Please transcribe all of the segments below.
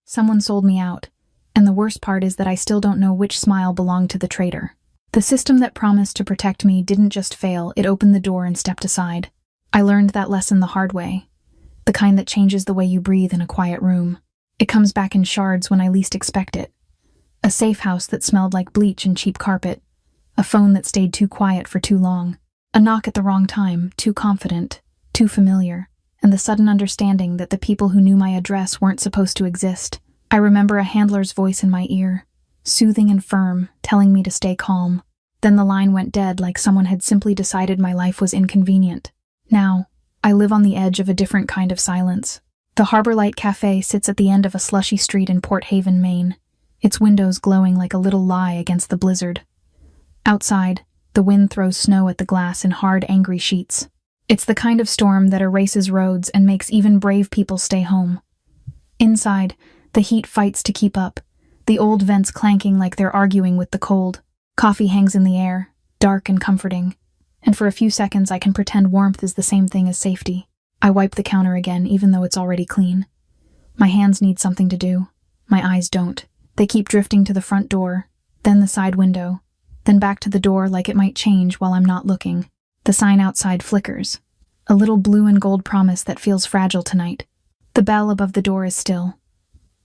Someone sold me out, and the worst part is that I still don't know which smile belonged to the traitor. The system that promised to protect me didn't just fail, it opened the door and stepped aside. I learned that lesson the hard way, the kind that changes the way you breathe in a quiet room. It comes back in shards when I least expect it. A safe house that smelled like bleach and cheap carpet. A phone that stayed too quiet for too long. A knock at the wrong time, too confident, too familiar, and the sudden understanding that the people who knew my address weren't supposed to exist. I remember a handler's voice in my ear, soothing and firm, telling me to stay calm. Then the line went dead, like someone had simply decided my life was inconvenient. Now, I live on the edge of a different kind of silence. The Harborlight Café sits at the end of a slushy street in Port Haven, Maine, its windows glowing like a little lie against the blizzard. Outside, the wind throws snow at the glass in hard, angry sheets. It's the kind of storm that erases roads and makes even brave people stay home. Inside, the heat fights to keep up, the old vents clanking like they're arguing with the cold. Coffee hangs in the air, dark and comforting, and for a few seconds I can pretend warmth is the same thing as safety. I wipe the counter again, even though it's already clean. My hands need something to do. My eyes don't. They keep drifting to the front door, then the side window, then back to the door like it might change while I'm not looking. The sign outside flickers, a little blue and gold promise that feels fragile tonight. The bell above the door is still.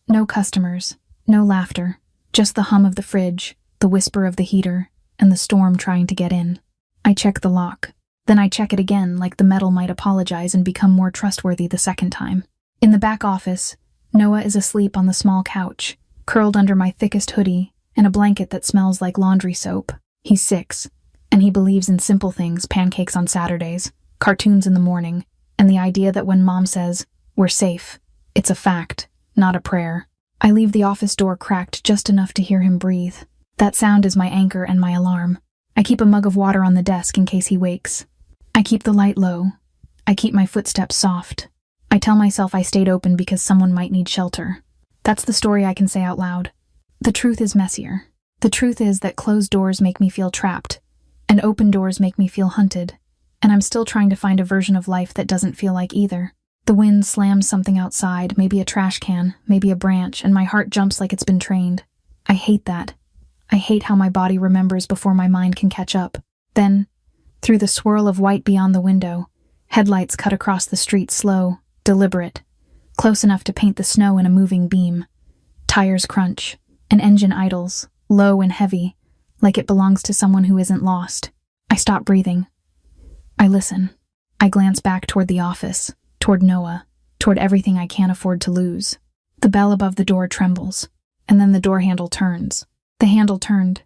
No customers, no laughter, just the hum of the fridge, the whisper of the heater, and the storm trying to get in. I check the lock. Then I check it again, like the metal might apologize and become more trustworthy the second time. In the back office, Noah is asleep on the small couch, curled under my thickest hoodie and a blanket that smells like laundry soap. He's 6, and he believes in simple things: pancakes on Saturdays, cartoons in the morning, and the idea that when Mom says, "We're safe," it's a fact, not a prayer. I leave the office door cracked just enough to hear him breathe. That sound is my anchor and my alarm. I keep a mug of water on the desk in case he wakes. I keep the light low. I keep my footsteps soft. I tell myself I stayed open because someone might need shelter. That's the story I can say out loud. The truth is messier. The truth is that closed doors make me feel trapped, and open doors make me feel hunted, and I'm still trying to find a version of life that doesn't feel like either. The wind slams something outside, maybe a trash can, maybe a branch, and my heart jumps like it's been trained. I hate that. I hate how my body remembers before my mind can catch up. Then, through the swirl of white beyond the window, headlights cut across the street, slow, deliberate, close enough to paint the snow in a moving beam. Tires crunch, an engine idles, low and heavy, like it belongs to someone who isn't lost. I stop breathing. I listen. I glance back toward the office, toward Noah, toward everything I can't afford to lose. The bell above the door trembles, and then the door handle turns. The handle turned,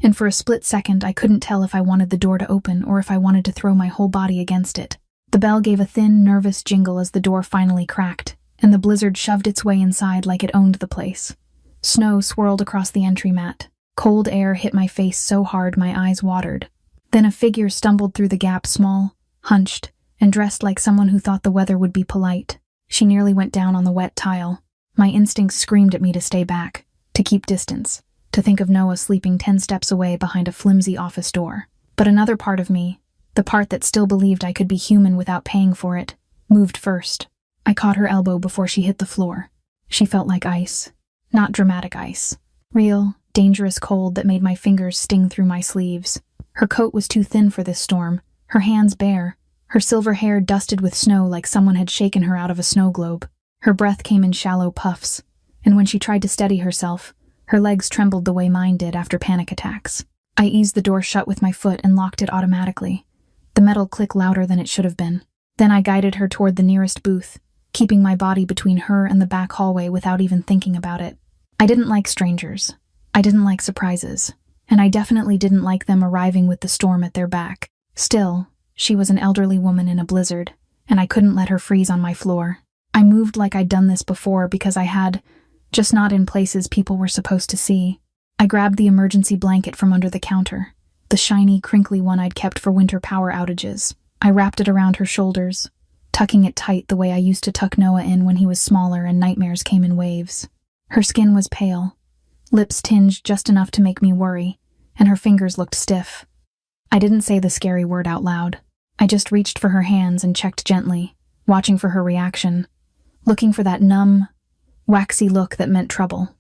and for a split second I couldn't tell if I wanted the door to open or if I wanted to throw my whole body against it. The bell gave a thin, nervous jingle as the door finally cracked, and the blizzard shoved its way inside like it owned the place. Snow swirled across the entry mat. Cold air hit my face so hard my eyes watered. Then a figure stumbled through the gap, small, hunched, and dressed like someone who thought the weather would be polite. She nearly went down on the wet tile. My instincts screamed at me to stay back, to keep distance, to think of Noah sleeping 10 steps away behind a flimsy office door. But another part of me, the part that still believed I could be human without paying for it, moved first. I caught her elbow before she hit the floor. She felt like ice. Not dramatic ice. Real, dangerous cold that made my fingers sting through my sleeves. Her coat was too thin for this storm, her hands bare, her silver hair dusted with snow like someone had shaken her out of a snow globe. Her breath came in shallow puffs, and when she tried to steady herself, her legs trembled the way mine did after panic attacks. I eased the door shut with my foot and locked it automatically. The metal clicked louder than it should have been. Then I guided her toward the nearest booth, keeping my body between her and the back hallway without even thinking about it. I didn't like strangers. I didn't like surprises. And I definitely didn't like them arriving with the storm at their back. Still, she was an elderly woman in a blizzard, and I couldn't let her freeze on my floor. I moved like I'd done this before because I had, just not in places people were supposed to see. I grabbed the emergency blanket from under the counter, the shiny, crinkly one I'd kept for winter power outages. I wrapped it around her shoulders, tucking it tight the way I used to tuck Noah in when he was smaller and nightmares came in waves. Her skin was pale, lips tinged just enough to make me worry, and her fingers looked stiff. I didn't say the scary word out loud. I just reached for her hands and checked gently, watching for her reaction, looking for that numb, waxy look that meant trouble.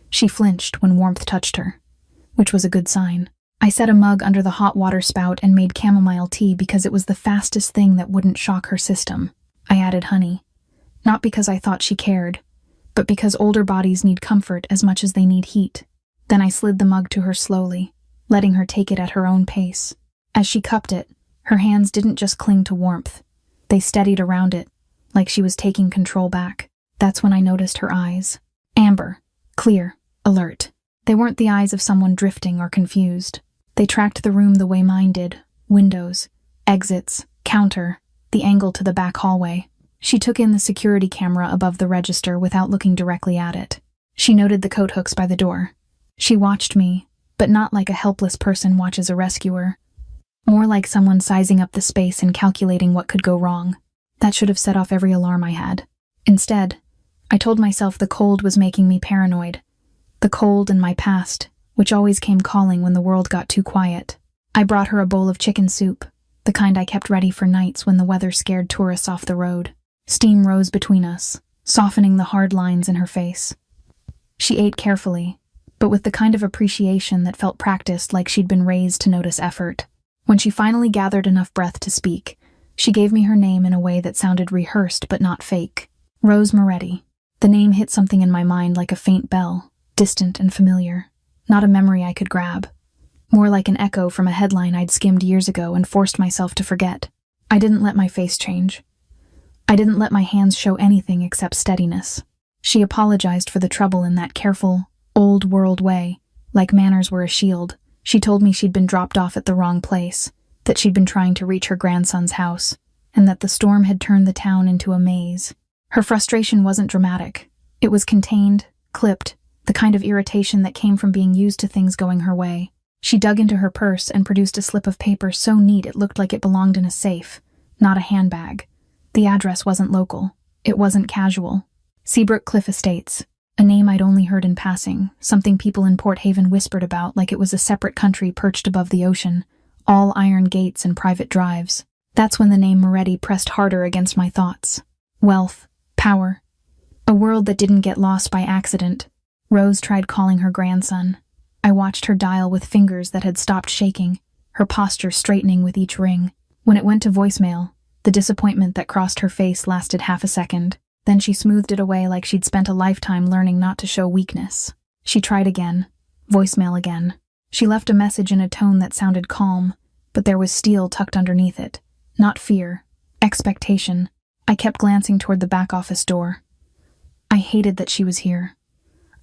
She flinched when warmth touched her, which was a good sign. I set a mug under the hot water spout and made chamomile tea because it was the fastest thing that wouldn't shock her system. I added honey, not because I thought she cared, but because older bodies need comfort as much as they need heat. Then I slid the mug to her slowly, letting her take it at her own pace. As she cupped it, her hands didn't just cling to warmth. They steadied around it, like she was taking control back. That's when I noticed her eyes. Amber, clear, alert. They weren't the eyes of someone drifting or confused. They tracked the room the way mine did. Windows, exits, counter, the angle to the back hallway. She took in the security camera above the register without looking directly at it. She noted the coat hooks by the door. She watched me, but not like a helpless person watches a rescuer. More like someone sizing up the space and calculating what could go wrong. That should have set off every alarm I had. Instead, I told myself the cold was making me paranoid. The cold and my past, which always came calling when the world got too quiet. I brought her a bowl of chicken soup, the kind I kept ready for nights when the weather scared tourists off the road. Steam rose between us, softening the hard lines in her face. She ate carefully, but with the kind of appreciation that felt practiced, like she'd been raised to notice effort. When she finally gathered enough breath to speak, she gave me her name in a way that sounded rehearsed but not fake. Rose Moretti. The name hit something in my mind like a faint bell, distant and familiar. Not a memory I could grab. More like an echo from a headline I'd skimmed years ago and forced myself to forget. I didn't let my face change. I didn't let my hands show anything except steadiness. She apologized for the trouble in that careful, old-world way, like manners were a shield. She told me she'd been dropped off at the wrong place, that she'd been trying to reach her grandson's house, and that the storm had turned the town into a maze. Her frustration wasn't dramatic. It was contained, clipped, the kind of irritation that came from being used to things going her way. She dug into her purse and produced a slip of paper so neat it looked like it belonged in a safe, not a handbag. The address wasn't local. It wasn't casual. Seabrook Cliff Estates, a name I'd only heard in passing, something people in Port Haven whispered about like it was a separate country perched above the ocean, all iron gates and private drives. That's when the name Moretti pressed harder against my thoughts. Wealth, power, a world that didn't get lost by accident. Rose tried calling her grandson. I watched her dial with fingers that had stopped shaking, her posture straightening with each ring. When it went to voicemail, the disappointment that crossed her face lasted half a second. Then she smoothed it away like she'd spent a lifetime learning not to show weakness. She tried again. Voicemail again. She left a message in a tone that sounded calm, but there was steel tucked underneath it. Not fear. Expectation. I kept glancing toward the back office door. I hated that she was here.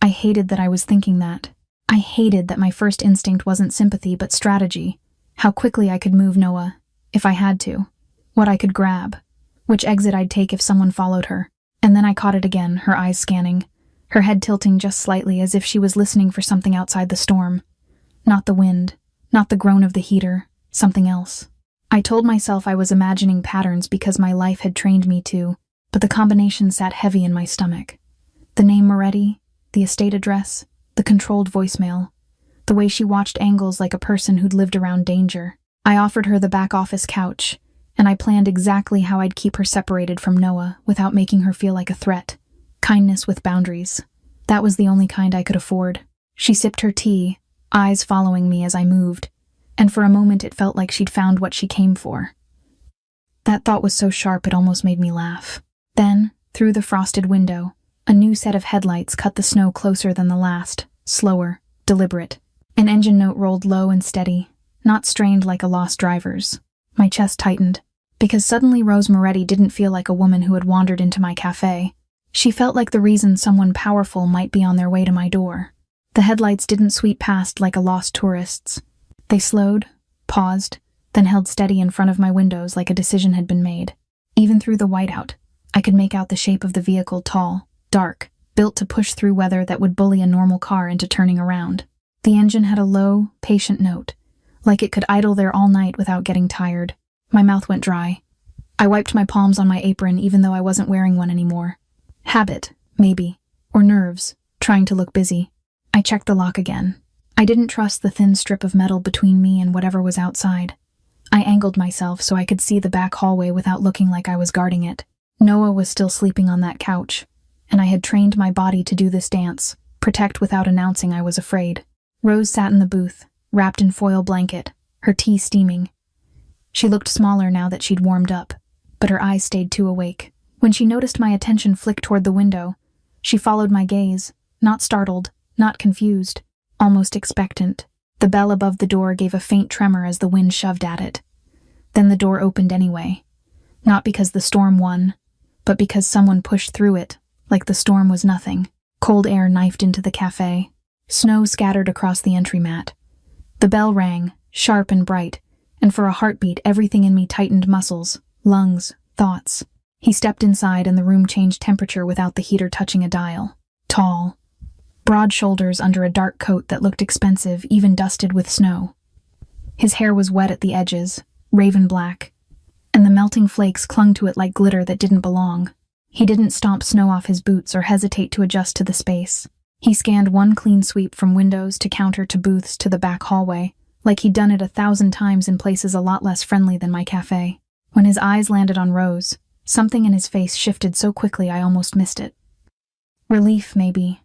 I hated that I was thinking that. I hated that my first instinct wasn't sympathy but strategy. How quickly I could move Noah, if I had to. What I could grab. Which exit I'd take if someone followed her. And then I caught it again, her eyes scanning, her head tilting just slightly as if she was listening for something outside the storm. Not the wind, not the groan of the heater, something else. I told myself I was imagining patterns because my life had trained me to, but the combination sat heavy in my stomach. The name Moretti, the estate address, the controlled voicemail, the way she watched angles like a person who'd lived around danger. I offered her the back office couch, and I planned exactly how I'd keep her separated from Noah without making her feel like a threat. Kindness with boundaries. That was the only kind I could afford. She sipped her tea, eyes following me as I moved, and for a moment it felt like she'd found what she came for. That thought was so sharp it almost made me laugh. Then, through the frosted window, a new set of headlights cut the snow closer than the last, slower, deliberate. An engine note rolled low and steady, not strained like a lost driver's. My chest tightened, because suddenly Rose Moretti didn't feel like a woman who had wandered into my cafe. She felt like the reason someone powerful might be on their way to my door. The headlights didn't sweep past like a lost tourist's. They slowed, paused, then held steady in front of my windows like a decision had been made. Even through the whiteout, I could make out the shape of the vehicle, tall, dark, built to push through weather that would bully a normal car into turning around. The engine had a low, patient note, like it could idle there all night without getting tired. My mouth went dry. I wiped my palms on my apron even though I wasn't wearing one anymore. Habit, maybe, or nerves, trying to look busy. I checked the lock again. I didn't trust the thin strip of metal between me and whatever was outside. I angled myself so I could see the back hallway without looking like I was guarding it. Noah was still sleeping on that couch, and I had trained my body to do this dance, protect without announcing I was afraid. Rose sat in the booth, wrapped in foil blanket, her tea steaming. She looked smaller now that she'd warmed up, but her eyes stayed too awake. When she noticed my attention flick toward the window, she followed my gaze, not startled, not confused, almost expectant. The bell above the door gave a faint tremor as the wind shoved at it. Then the door opened anyway. Not because the storm won, but because someone pushed through it, like the storm was nothing. Cold air knifed into the cafe. Snow scattered across the entry mat. The bell rang, sharp and bright, and for a heartbeat everything in me tightened muscles, lungs, thoughts. He stepped inside and the room changed temperature without the heater touching a dial. Tall. Broad shoulders under a dark coat that looked expensive, even dusted with snow. His hair was wet at the edges, raven black, and the melting flakes clung to it like glitter that didn't belong. He didn't stomp snow off his boots or hesitate to adjust to the space. He scanned one clean sweep from windows to counter to booths to the back hallway, like he'd done it 1,000 times in places a lot less friendly than my cafe. When his eyes landed on Rose, something in his face shifted so quickly I almost missed it. Relief, maybe.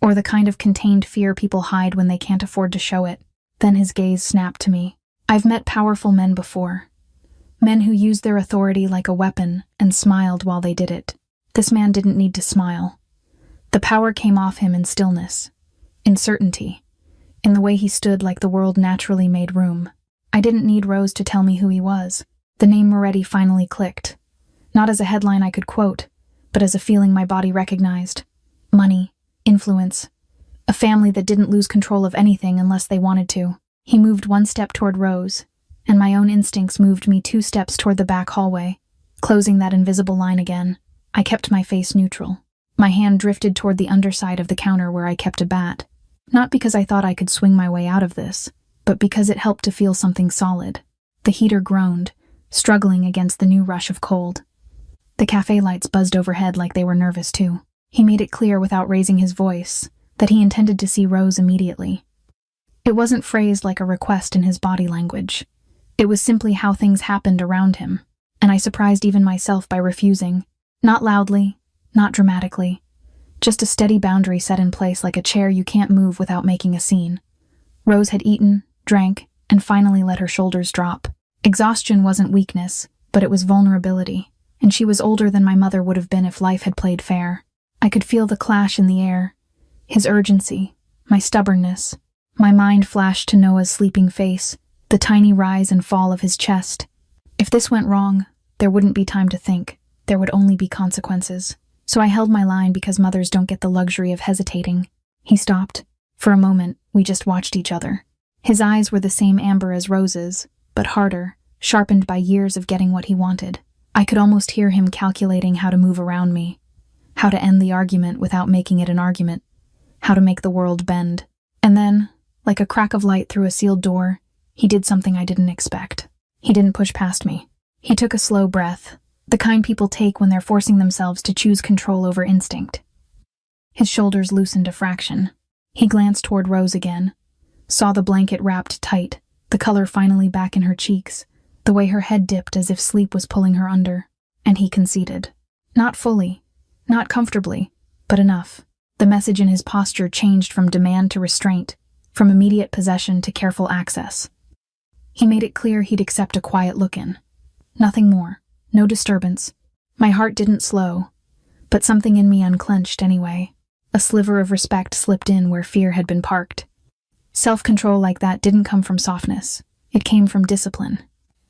Or the kind of contained fear people hide when they can't afford to show it. Then his gaze snapped to me. I've met powerful men before. Men who used their authority like a weapon and smiled while they did it. This man didn't need to smile. The power came off him in stillness, in certainty, in the way he stood like the world naturally made room. I didn't need Rose to tell me who he was. The name Moretti finally clicked. Not as a headline I could quote, but as a feeling my body recognized. Money, influence, a family that didn't lose control of anything unless they wanted to. He moved one step toward Rose, and my own instincts moved me 2 steps toward the back hallway, closing that invisible line again. I kept my face neutral. My hand drifted toward the underside of the counter where I kept a bat. Not because I thought I could swing my way out of this, but because it helped to feel something solid. The heater groaned, struggling against the new rush of cold. The cafe lights buzzed overhead like they were nervous too. He made it clear without raising his voice that he intended to see Rose immediately. It wasn't phrased like a request in his body language. It was simply how things happened around him, and I surprised even myself by refusing. Not loudly, not dramatically. Just a steady boundary set in place like a chair you can't move without making a scene. Rose had eaten, drank, and finally let her shoulders drop. Exhaustion wasn't weakness, but it was vulnerability, and she was older than my mother would have been if life had played fair. I could feel the clash in the air, his urgency, my stubbornness. My mind flashed to Noah's sleeping face, the tiny rise and fall of his chest. If this went wrong, there wouldn't be time to think. There would only be consequences. So I held my line because mothers don't get the luxury of hesitating. He stopped. For a moment, we just watched each other. His eyes were the same amber as Rose's, but harder, sharpened by years of getting what he wanted. I could almost hear him calculating how to move around me, how to end the argument without making it an argument, how to make the world bend. And then, like a crack of light through a sealed door, he did something I didn't expect. He didn't push past me. He took a slow breath, the kind people take when they're forcing themselves to choose control over instinct. His shoulders loosened a fraction. He glanced toward Rose again, saw the blanket wrapped tight, the color finally back in her cheeks, the way her head dipped as if sleep was pulling her under, and he conceded. Not fully, not comfortably, but enough. The message in his posture changed from demand to restraint, from immediate possession to careful access. He made it clear he'd accept a quiet look-in. Nothing more. No disturbance. My heart didn't slow, but something in me unclenched anyway. A sliver of respect slipped in where fear had been parked. Self-control like that didn't come from softness. It came from discipline.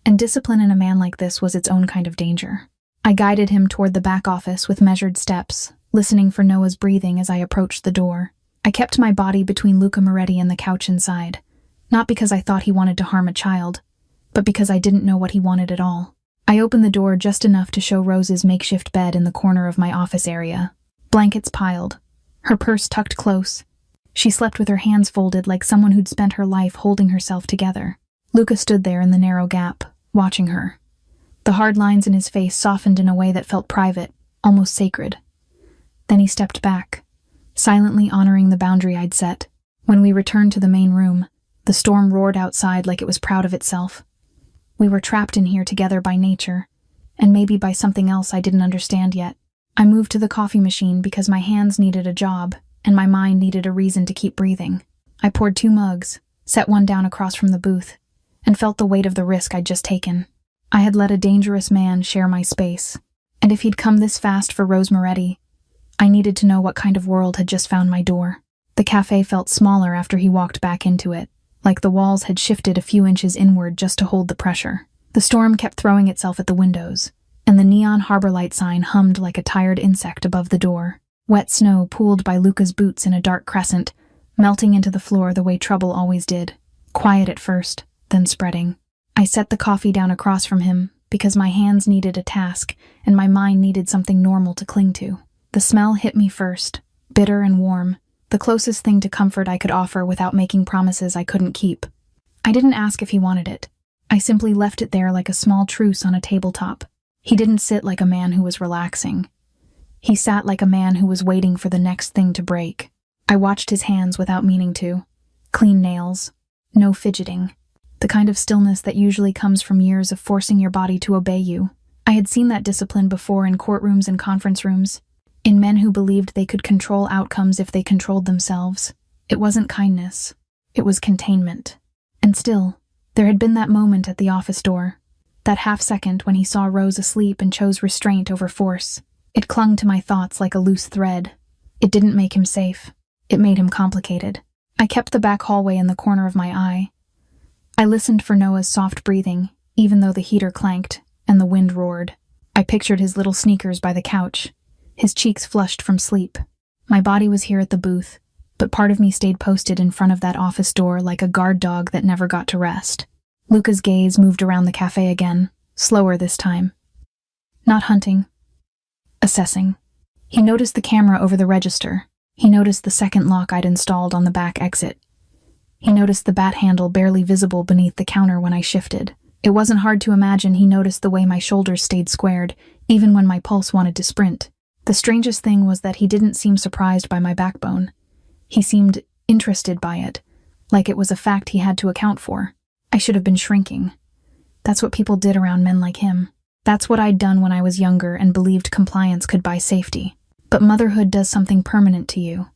And discipline in a man like this was its own kind of danger. I guided him toward the back office with measured steps, listening for Noah's breathing as I approached the door. I kept my body between Luca Moretti and the couch inside, not because I thought he wanted to harm a child, but because I didn't know what he wanted at all. I opened the door just enough to show Rose's makeshift bed in the corner of my office area. Blankets piled, her purse tucked close. She slept with her hands folded like someone who'd spent her life holding herself together. Luca stood there in the narrow gap, watching her. The hard lines in his face softened in a way that felt private, almost sacred. Then he stepped back, silently honoring the boundary I'd set. When we returned to the main room, the storm roared outside like it was proud of itself. We were trapped in here together by nature, and maybe by something else I didn't understand yet. I moved to the coffee machine because my hands needed a job and my mind needed a reason to keep breathing. I poured 2 mugs, set one down across from the booth, and felt the weight of the risk I'd just taken. I had let a dangerous man share my space, and if he'd come this fast for Rose Moretti, I needed to know what kind of world had just found my door. The cafe felt smaller after he walked back into it, like the walls had shifted a few inches inward just to hold the pressure. The storm kept throwing itself at the windows, and the neon Harborlight sign hummed like a tired insect above the door. Wet snow pooled by Luca's boots in a dark crescent, melting into the floor the way trouble always did. Quiet at first, then spreading. I set the coffee down across from him because my hands needed a task and my mind needed something normal to cling to. The smell hit me first, bitter and warm, the closest thing to comfort I could offer without making promises I couldn't keep. I didn't ask if he wanted it. I simply left it there like a small truce on a tabletop. He didn't sit like a man who was relaxing. He sat like a man who was waiting for the next thing to break. I watched his hands without meaning to. Clean nails. No fidgeting. The kind of stillness that usually comes from years of forcing your body to obey you. I had seen that discipline before in courtrooms and conference rooms, in men who believed they could control outcomes if they controlled themselves. It wasn't kindness. It was containment. And still, there had been that moment at the office door. That half-second when he saw Rose asleep and chose restraint over force. It clung to my thoughts like a loose thread. It didn't make him safe. It made him complicated. I kept the back hallway in the corner of my eye. I listened for Noah's soft breathing, even though the heater clanked and the wind roared. I pictured his little sneakers by the couch, his cheeks flushed from sleep. My body was here at the booth, but part of me stayed posted in front of that office door like a guard dog that never got to rest. Luca's gaze moved around the cafe again, slower this time. Not hunting. Assessing. He noticed the camera over the register. He noticed the second lock I'd installed on the back exit. He noticed the bat handle barely visible beneath the counter when I shifted. It wasn't hard to imagine he noticed the way my shoulders stayed squared, even when my pulse wanted to sprint. The strangest thing was that he didn't seem surprised by my backbone. He seemed interested by it, like it was a fact he had to account for. I should have been shrinking. That's what people did around men like him. That's what I'd done when I was younger and believed compliance could buy safety. But motherhood does something permanent to you.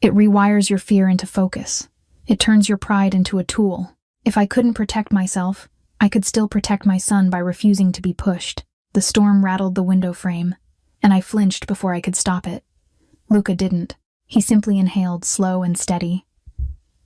It rewires your fear into focus. It turns your pride into a tool. If I couldn't protect myself, I could still protect my son by refusing to be pushed. The storm rattled the window frame, and I flinched before I could stop it. Luca didn't. He simply inhaled slow and steady.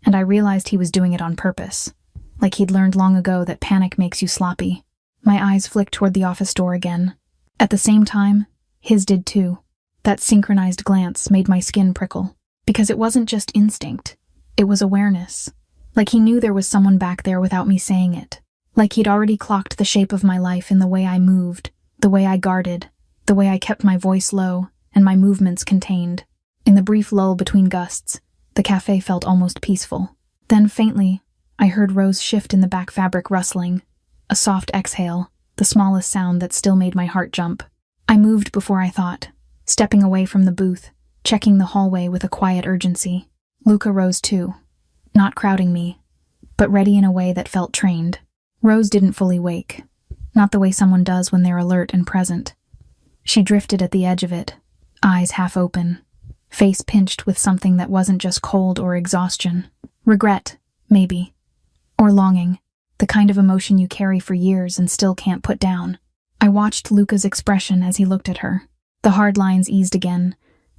And I realized he was doing it on purpose, like he'd learned long ago that panic makes you sloppy. My eyes flicked toward the office door again. At the same time, his did too. That synchronized glance made my skin prickle, because it wasn't just instinct. It was awareness. Like he knew there was someone back there without me saying it. Like he'd already clocked the shape of my life in the way I moved, the way I guarded, the way I kept my voice low and my movements contained. In the brief lull between gusts, the cafe felt almost peaceful. Then faintly, I heard Rose shift in the back fabric rustling. A soft exhale, the smallest sound that still made my heart jump. I moved before I thought, stepping away from the booth, checking the hallway with a quiet urgency. Luca rose too, not crowding me, but ready in a way that felt trained. Rose didn't fully wake, not the way someone does when they're alert and present. She drifted at the edge of it, eyes half open, face pinched with something that wasn't just cold or exhaustion. Regret, maybe, or longing, the kind of emotion you carry for years and still can't put down. I watched Luca's expression as he looked at her. The hard lines eased again,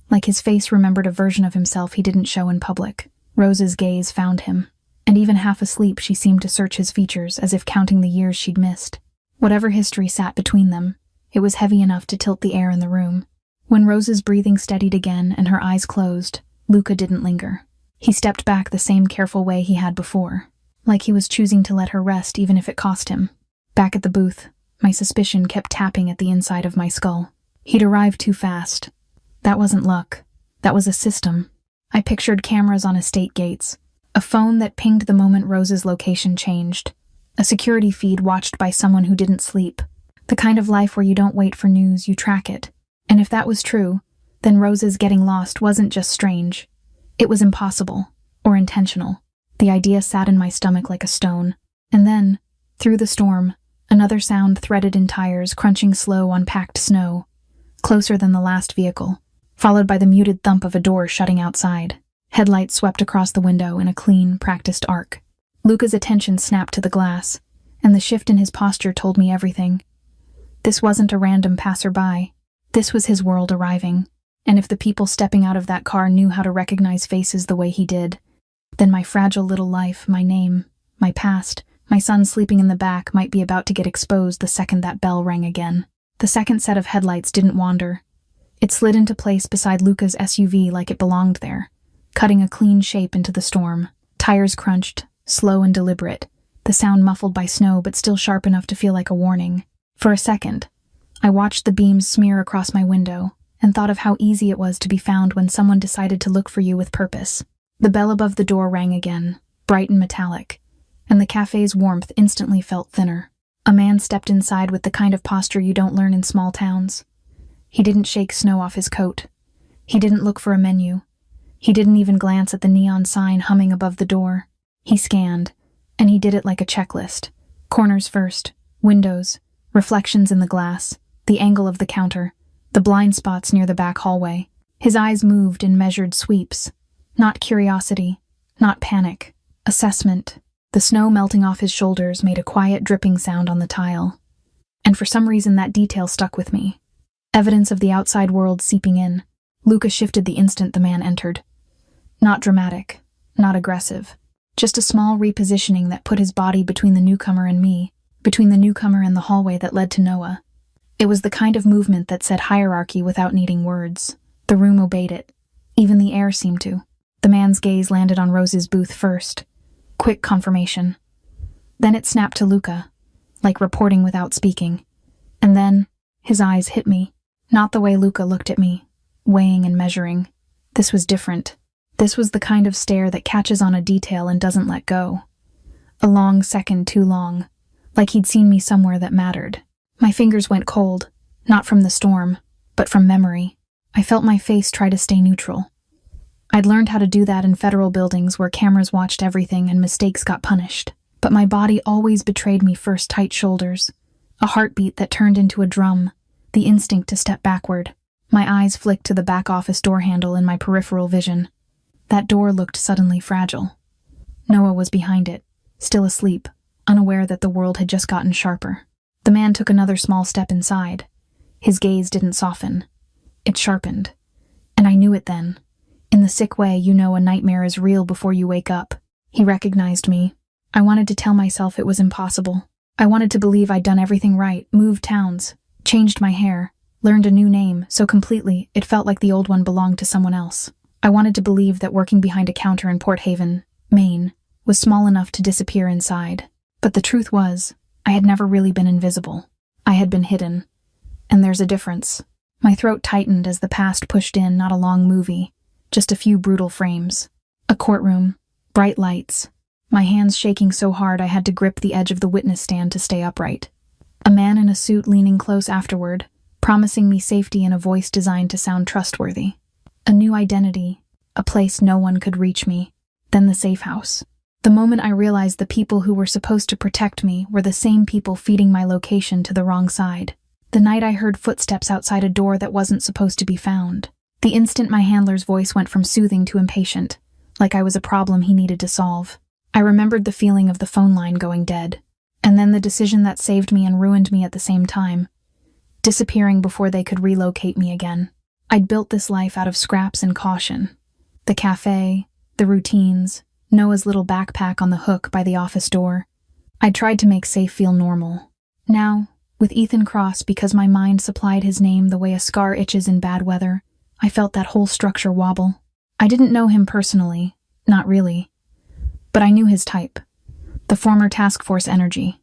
like his face remembered a version of himself he didn't show in public. Rose's gaze found him, and even half asleep she seemed to search his features as if counting the years she'd missed. Whatever history sat between them, it was heavy enough to tilt the air in the room. When Rose's breathing steadied again and her eyes closed, Luca didn't linger. He stepped back the same careful way he had before, like he was choosing to let her rest even if it cost him. Back at the booth, my suspicion kept tapping at the inside of my skull. He'd arrived too fast. That wasn't luck. That was a system. I pictured cameras on estate gates, a phone that pinged the moment Rose's location changed, a security feed watched by someone who didn't sleep, the kind of life where you don't wait for news, you track it. And if that was true, then Rose's getting lost wasn't just strange. It was impossible, or intentional. The idea sat in my stomach like a stone. And then, through the storm, another sound threaded in tires crunching slow on packed snow. closer than the last vehicle, followed by the muted thump of a door shutting outside. Headlights swept across the window in a clean, practiced arc. Luca's attention snapped to the glass, and the shift in his posture told me everything. This wasn't a random passerby. This was his world arriving, and if the people stepping out of that car knew how to recognize faces the way he did, then my fragile little life, my name, my past, my son sleeping in the back might be about to get exposed the second that bell rang again. The second set of headlights didn't wander. It slid into place beside Luca's SUV like it belonged there, cutting a clean shape into the storm. Tires crunched, slow and deliberate, the sound muffled by snow but still sharp enough to feel like a warning. For a second, I watched the beams smear across my window and thought of how easy it was to be found when someone decided to look for you with purpose. The bell above the door rang again, bright and metallic, and the cafe's warmth instantly felt thinner. A man stepped inside with the kind of posture you don't learn in small towns. He didn't shake snow off his coat. He didn't look for a menu. He didn't even glance at the neon sign humming above the door. He scanned, and he did it like a checklist. Corners first, windows, reflections in the glass, the angle of the counter, the blind spots near the back hallway. His eyes moved in measured sweeps. Not curiosity, not panic. Assessment. The snow melting off his shoulders made a quiet dripping sound on the tile. And for some reason that detail stuck with me. Evidence of the outside world seeping in. Luca shifted the instant the man entered. Not dramatic, not aggressive. Just a small repositioning that put his body between the newcomer and me, between the newcomer and the hallway that led to Noah. It was the kind of movement that set hierarchy without needing words. The room obeyed it. Even the air seemed to. The man's gaze landed on Rose's booth first. Quick confirmation. Then it snapped to Luca, like reporting without speaking. And then, his eyes hit me. Not the way Luca looked at me, weighing and measuring. This was different. This was the kind of stare that catches on a detail and doesn't let go. A long second too long, like he'd seen me somewhere that mattered. My fingers went cold, not from the storm, but from memory. I felt my face try to stay neutral. I'd learned how to do that in federal buildings where cameras watched everything and mistakes got punished. But my body always betrayed me first tight shoulders, a heartbeat that turned into a drum, the instinct to step backward. My eyes flicked to the back office door handle in my peripheral vision. That door looked suddenly fragile. Noah was behind it, still asleep, unaware that the world had just gotten sharper. The man took another small step inside. His gaze didn't soften. It sharpened. And I knew it then. In the sick way you know a nightmare is real before you wake up. He recognized me. I wanted to tell myself it was impossible. I wanted to believe I'd done everything right, moved towns, changed my hair, learned a new name so completely it felt like the old one belonged to someone else. I wanted to believe that working behind a counter in Port Haven, Maine, was small enough to disappear inside. But the truth was, I had never really been invisible. I had been hidden. And there's a difference. My throat tightened as the past pushed in, not a long movie, just a few brutal frames. A courtroom, bright lights, my hands shaking so hard I had to grip the edge of the witness stand to stay upright. A man in a suit leaning close afterward, promising me safety in a voice designed to sound trustworthy. A new identity, a place no one could reach me. Then the safe house. The moment I realized the people who were supposed to protect me were the same people feeding my location to the wrong side. The night I heard footsteps outside a door that wasn't supposed to be found. The instant my handler's voice went from soothing to impatient, like I was a problem he needed to solve. I remembered the feeling of the phone line going dead, and then the decision that saved me and ruined me at the same time, disappearing before they could relocate me again. I'd built this life out of scraps and caution. The cafe, the routines, Noah's little backpack on the hook by the office door. I'd tried to make safe feel normal. Now, with Ethan Cross because my mind supplied his name the way a scar itches in bad weather, I felt that whole structure wobble. I didn't know him personally, not really. But I knew his type. The former task force energy.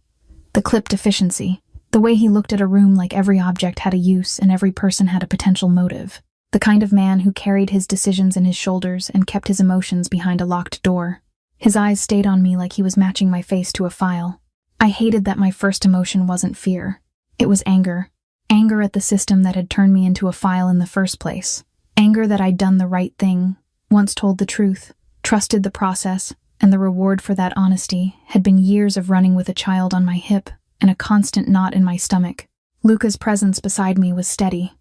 The clipped efficiency. The way he looked at a room like every object had a use and every person had a potential motive. The kind of man who carried his decisions in his shoulders and kept his emotions behind a locked door. His eyes stayed on me like he was matching my face to a file. I hated that my first emotion wasn't fear. It was anger. Anger at the system that had turned me into a file in the first place. Anger that I'd done the right thing, once told the truth, trusted the process, and the reward for that honesty had been years of running with a child on my hip and a constant knot in my stomach. Luca's presence beside me was steady,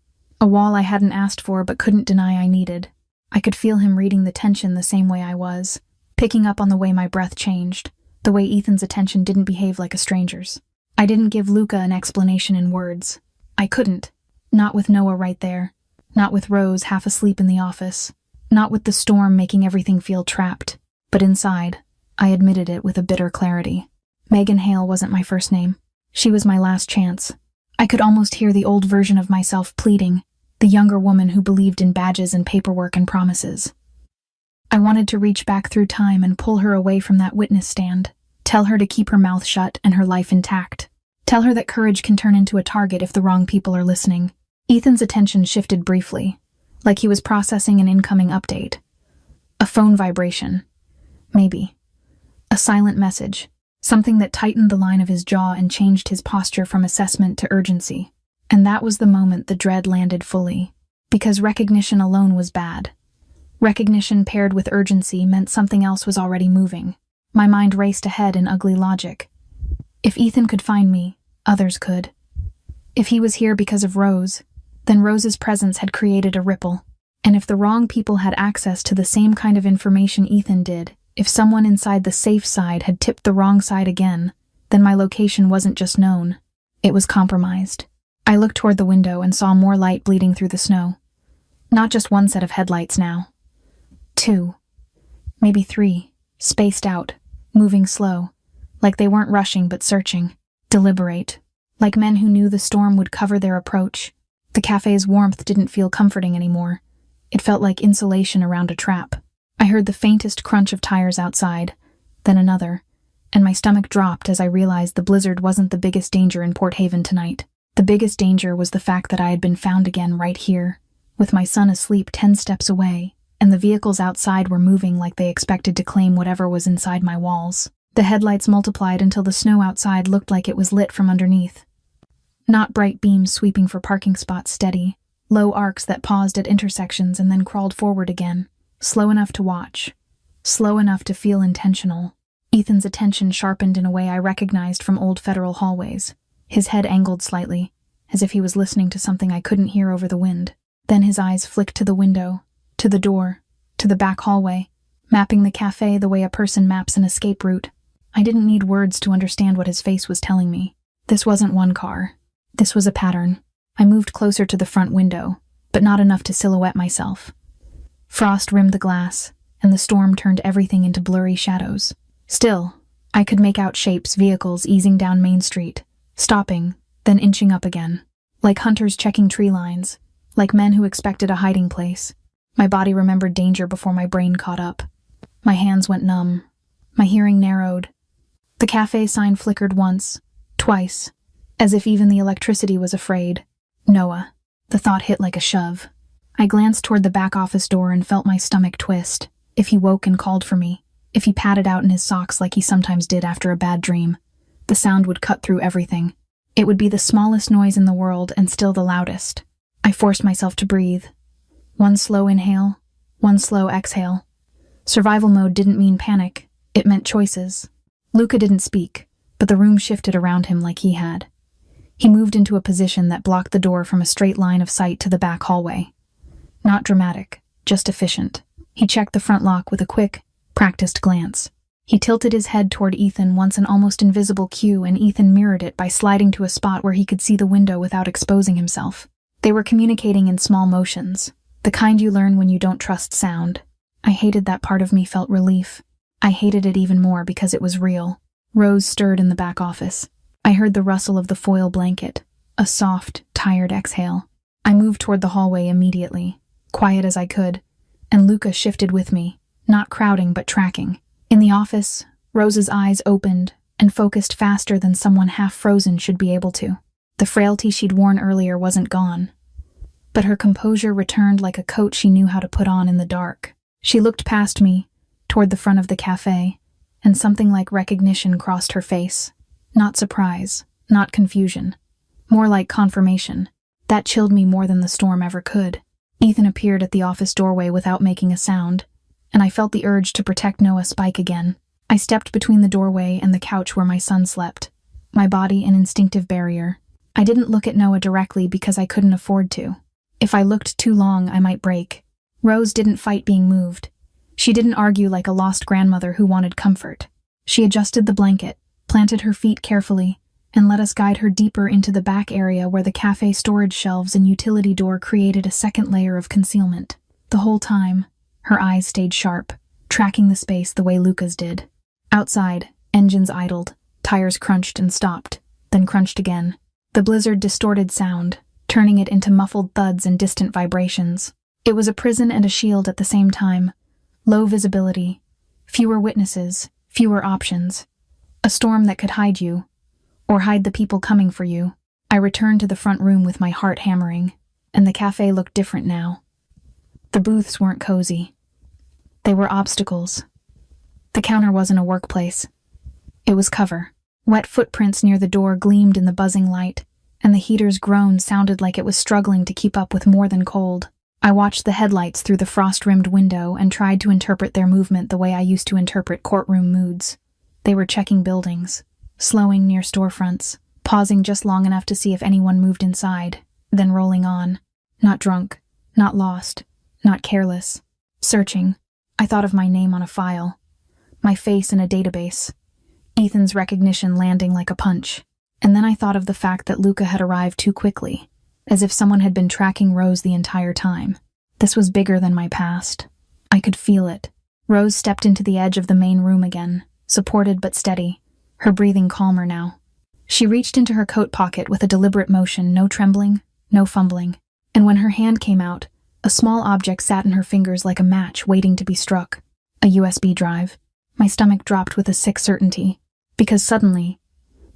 A wall I hadn't asked for but couldn't deny I needed. I could feel him reading the tension the same way I was, picking up on the way my breath changed, the way Ethan's attention didn't behave like a stranger's. I didn't give Luca an explanation in words. I couldn't. Not with Noah right there. Not with Rose half asleep in the office. Not with the storm making everything feel trapped. But inside, I admitted it with a bitter clarity. Megan Hale wasn't my first name. She was my last chance. I could almost hear the old version of myself pleading, the younger woman who believed in badges and paperwork and promises. I wanted to reach back through time and pull her away from that witness stand. Tell her to keep her mouth shut and her life intact. Tell her that courage can turn into a target if the wrong people are listening. Ethan's attention shifted briefly, like he was processing an incoming update. A phone vibration. Maybe. A silent message. Something that tightened the line of his jaw and changed his posture from assessment to urgency. And that was the moment the dread landed fully. Because recognition alone was bad. Recognition paired with urgency meant something else was already moving. My mind raced ahead in ugly logic. If Ethan could find me, others could. If he was here because of Rose, then Rose's presence had created a ripple. And if the wrong people had access to the same kind of information Ethan did, if someone inside the safe side had tipped the wrong side again, then my location wasn't just known. It was compromised. I looked toward the window and saw more light bleeding through the snow. Not just one set of headlights now. 2. Maybe 3. Spaced out, moving slow. Like they weren't rushing but searching. Deliberate. Like men who knew the storm would cover their approach. The cafe's warmth didn't feel comforting anymore. It felt like insulation around a trap. I heard the faintest crunch of tires outside, then another, and my stomach dropped as I realized the blizzard wasn't the biggest danger in Port Haven tonight. The biggest danger was the fact that I had been found again right here, with my son asleep 10 steps away, and the vehicles outside were moving like they expected to claim whatever was inside my walls. The headlights multiplied until the snow outside looked like it was lit from underneath. Not bright beams sweeping for parking spots steady, low arcs that paused at intersections and then crawled forward again. Slow enough to watch. Slow enough to feel intentional. Ethan's attention sharpened in a way I recognized from old federal hallways. His head angled slightly, as if he was listening to something I couldn't hear over the wind. Then his eyes flicked to the window, to the door, to the back hallway, mapping the cafe the way a person maps an escape route. I didn't need words to understand what his face was telling me. This wasn't one car. This was a pattern. I moved closer to the front window, but not enough to silhouette myself. Frost rimmed the glass, and the storm turned everything into blurry shadows. Still, I could make out shapes, vehicles easing down Main Street, stopping, then inching up again. Like hunters checking tree lines, like men who expected a hiding place. My body remembered danger before my brain caught up. My hands went numb. My hearing narrowed. The cafe sign flickered once, twice, as if even the electricity was afraid. Noah. The thought hit like a shove. I glanced toward the back office door and felt my stomach twist. If he woke and called for me, if he padded out in his socks like he sometimes did after a bad dream, the sound would cut through everything. It would be the smallest noise in the world and still the loudest. I forced myself to breathe. One slow inhale, one slow exhale. Survival mode didn't mean panic. It meant choices. Luca didn't speak, but the room shifted around him like he had. He moved into a position that blocked the door from a straight line of sight to the back hallway. Not dramatic, just efficient. He checked the front lock with a quick, practiced glance. He tilted his head toward Ethan once an almost invisible cue, and Ethan mirrored it by sliding to a spot where he could see the window without exposing himself. They were communicating in small motions, the kind you learn when you don't trust sound. I hated that part of me felt relief. I hated it even more because it was real. Rose stirred in the back office. I heard the rustle of the foil blanket, a soft, tired exhale. I moved toward the hallway immediately, quiet as I could, and Luca shifted with me, not crowding but tracking. In the office, Rose's eyes opened and focused faster than someone half frozen should be able to. The frailty she'd worn earlier wasn't gone, but her composure returned like a coat she knew how to put on in the dark. She looked past me, toward the front of the cafe, and something like recognition crossed her face. Not surprise, not confusion. More like confirmation. That chilled me more than the storm ever could. Ethan appeared at the office doorway without making a sound, and I felt the urge to protect Noah Spike again. I stepped between the doorway and the couch where my son slept, my body an instinctive barrier. I didn't look at Noah directly because I couldn't afford to. If I looked too long, I might break. Rose didn't fight being moved. She didn't argue like a lost grandmother who wanted comfort. She adjusted the blanket, planted her feet carefully, and let us guide her deeper into the back area where the cafe storage shelves and utility door created a second layer of concealment. The whole time, her eyes stayed sharp, tracking the space the way Luca's did. Outside, engines idled, tires crunched and stopped, then crunched again. The blizzard distorted sound, turning it into muffled thuds and distant vibrations. It was a prison and a shield at the same time. Low visibility, fewer witnesses, fewer options. A storm that could hide you, or hide the people coming for you. I returned to the front room with my heart hammering, and the cafe looked different now. The booths weren't cozy. They were obstacles. The counter wasn't a workplace. It was cover. Wet footprints near the door gleamed in the buzzing light, and the heater's groan sounded like it was struggling to keep up with more than cold. I watched the headlights through the frost-rimmed window and tried to interpret their movement the way I used to interpret courtroom moods. They were checking buildings, slowing near storefronts, pausing just long enough to see if anyone moved inside, then rolling on. Not drunk, not lost, not careless. Searching. I thought of my name on a file, my face in a database, Ethan's recognition landing like a punch. And then I thought of the fact that Luca had arrived too quickly, as if someone had been tracking Rose the entire time. This was bigger than my past. I could feel it. Rose stepped into the edge of the main room again, supported but steady, her breathing calmer now. She reached into her coat pocket with a deliberate motion, no trembling, no fumbling. And when her hand came out, a small object sat in her fingers like a match waiting to be struck. A USB drive. My stomach dropped with a sick certainty, because suddenly,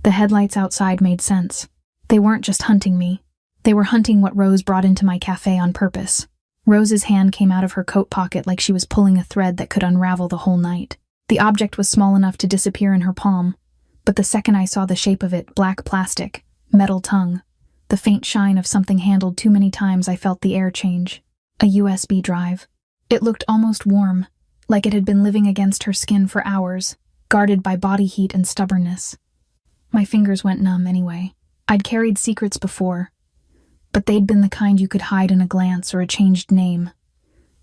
the headlights outside made sense. They weren't just hunting me. They were hunting what Rose brought into my cafe on purpose. Rose's hand came out of her coat pocket like she was pulling a thread that could unravel the whole night. The object was small enough to disappear in her palm, but the second I saw the shape of it, black plastic, metal tongue, the faint shine of something handled too many times, I felt the air change. A USB drive. It looked almost warm, like it had been living against her skin for hours, guarded by body heat and stubbornness. My fingers went numb anyway. I'd carried secrets before, but they'd been the kind you could hide in a glance or a changed name.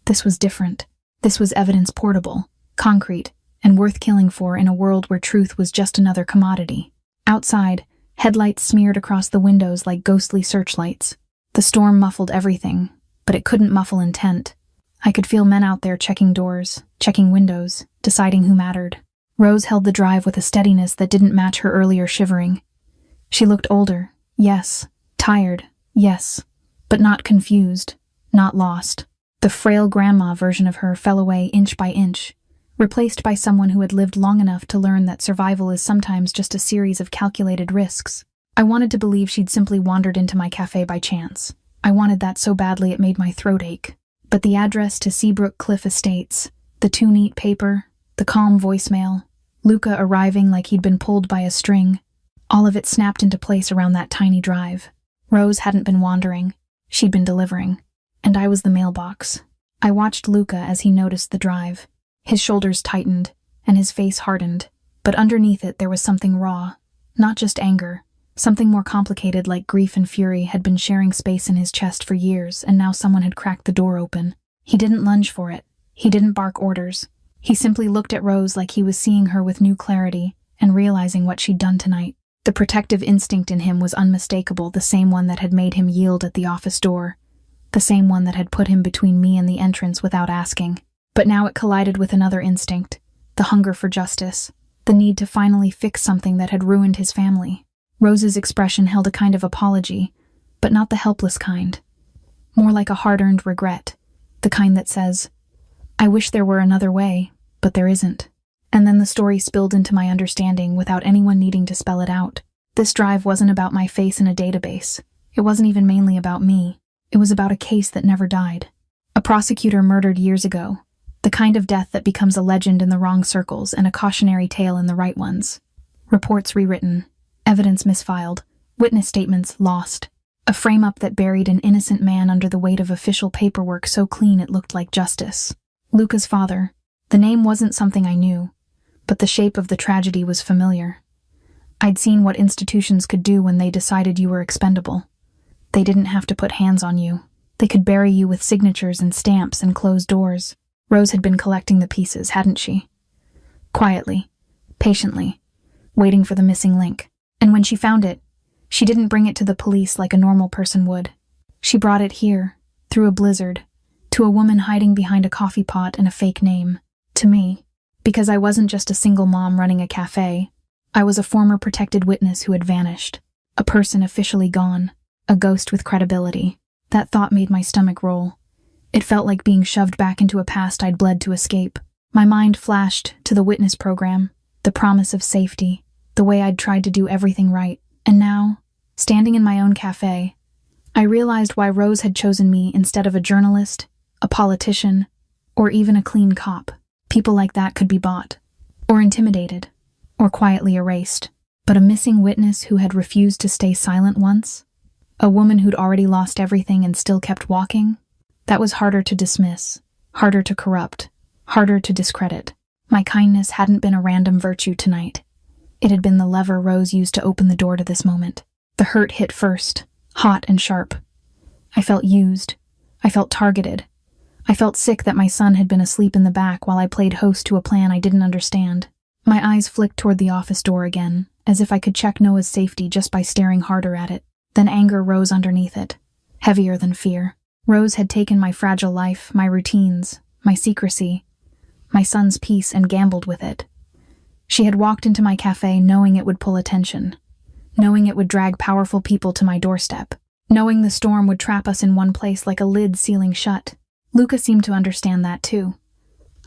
This was different. This was evidence portable, concrete, and worth killing for in a world where truth was just another commodity. Outside, headlights smeared across the windows like ghostly searchlights. The storm muffled everything, but it couldn't muffle intent. I could feel men out there checking doors, checking windows, deciding who mattered. Rose held the drive with a steadiness that didn't match her earlier shivering. She looked older, yes, tired, yes, but not confused, not lost. The frail grandma version of her fell away inch by inch, replaced by someone who had lived long enough to learn that survival is sometimes just a series of calculated risks. I wanted to believe she'd simply wandered into my cafe by chance. I wanted that so badly it made my throat ache. But the address to Seabrook Cliff Estates, the too neat paper, the calm voicemail, Luca arriving like he'd been pulled by a string, all of it snapped into place around that tiny drive. Rose hadn't been wandering. She'd been delivering. And I was the mailbox. I watched Luca as he noticed the drive. His shoulders tightened, and his face hardened. But underneath it there was something raw. Not just anger. Something more complicated like grief and fury had been sharing space in his chest for years, and now someone had cracked the door open. He didn't lunge for it. He didn't bark orders. He simply looked at Rose like he was seeing her with new clarity and realizing what she'd done tonight. The protective instinct in him was unmistakable, the same one that had made him yield at the office door, the same one that had put him between me and the entrance without asking. But now it collided with another instinct, the hunger for justice, the need to finally fix something that had ruined his family. Rose's expression held a kind of apology, but not the helpless kind. More like a hard-earned regret, the kind that says, I wish there were another way, but there isn't. And then the story spilled into my understanding without anyone needing to spell it out. This drive wasn't about my face in a database. It wasn't even mainly about me. It was about a case that never died. A prosecutor murdered years ago. The kind of death that becomes a legend in the wrong circles and a cautionary tale in the right ones. Reports rewritten. Evidence misfiled. Witness statements lost. A frame-up that buried an innocent man under the weight of official paperwork so clean it looked like justice. Luca's father. The name wasn't something I knew, but the shape of the tragedy was familiar. I'd seen what institutions could do when they decided you were expendable. They didn't have to put hands on you. They could bury you with signatures and stamps and closed doors. Rose had been collecting the pieces, hadn't she? Quietly, patiently, waiting for the missing link. And when she found it, she didn't bring it to the police like a normal person would. She brought it here, through a blizzard, to a woman hiding behind a coffee pot and a fake name. To me. Because I wasn't just a single mom running a cafe. I was a former protected witness who had vanished. A person officially gone. A ghost with credibility. That thought made my stomach roll. It felt like being shoved back into a past I'd bled to escape. My mind flashed to the witness program, the promise of safety, the way I'd tried to do everything right. And now, standing in my own cafe, I realized why Rose had chosen me instead of a journalist, a politician, or even a clean cop. People like that could be bought, or intimidated, or quietly erased. But a missing witness who had refused to stay silent once? A woman who'd already lost everything and still kept walking? That was harder to dismiss, harder to corrupt, harder to discredit. My kindness hadn't been a random virtue tonight. It had been the lever Rose used to open the door to this moment. The hurt hit first, hot and sharp. I felt used. I felt targeted. I felt sick that my son had been asleep in the back while I played host to a plan I didn't understand. My eyes flicked toward the office door again, as if I could check Noah's safety just by staring harder at it. Then anger rose underneath it, heavier than fear. Rose had taken my fragile life, my routines, my secrecy, my son's peace, and gambled with it. She had walked into my cafe knowing it would pull attention, knowing it would drag powerful people to my doorstep, knowing the storm would trap us in one place like a lid sealing shut. Luca seemed to understand that too.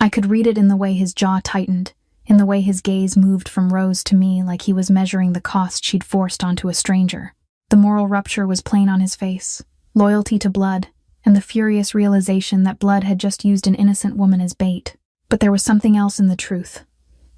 I could read it in the way his jaw tightened, in the way his gaze moved from Rose to me like he was measuring the cost she'd forced onto a stranger. The moral rupture was plain on his face, loyalty to blood, and the furious realization that blood had just used an innocent woman as bait. But there was something else in the truth,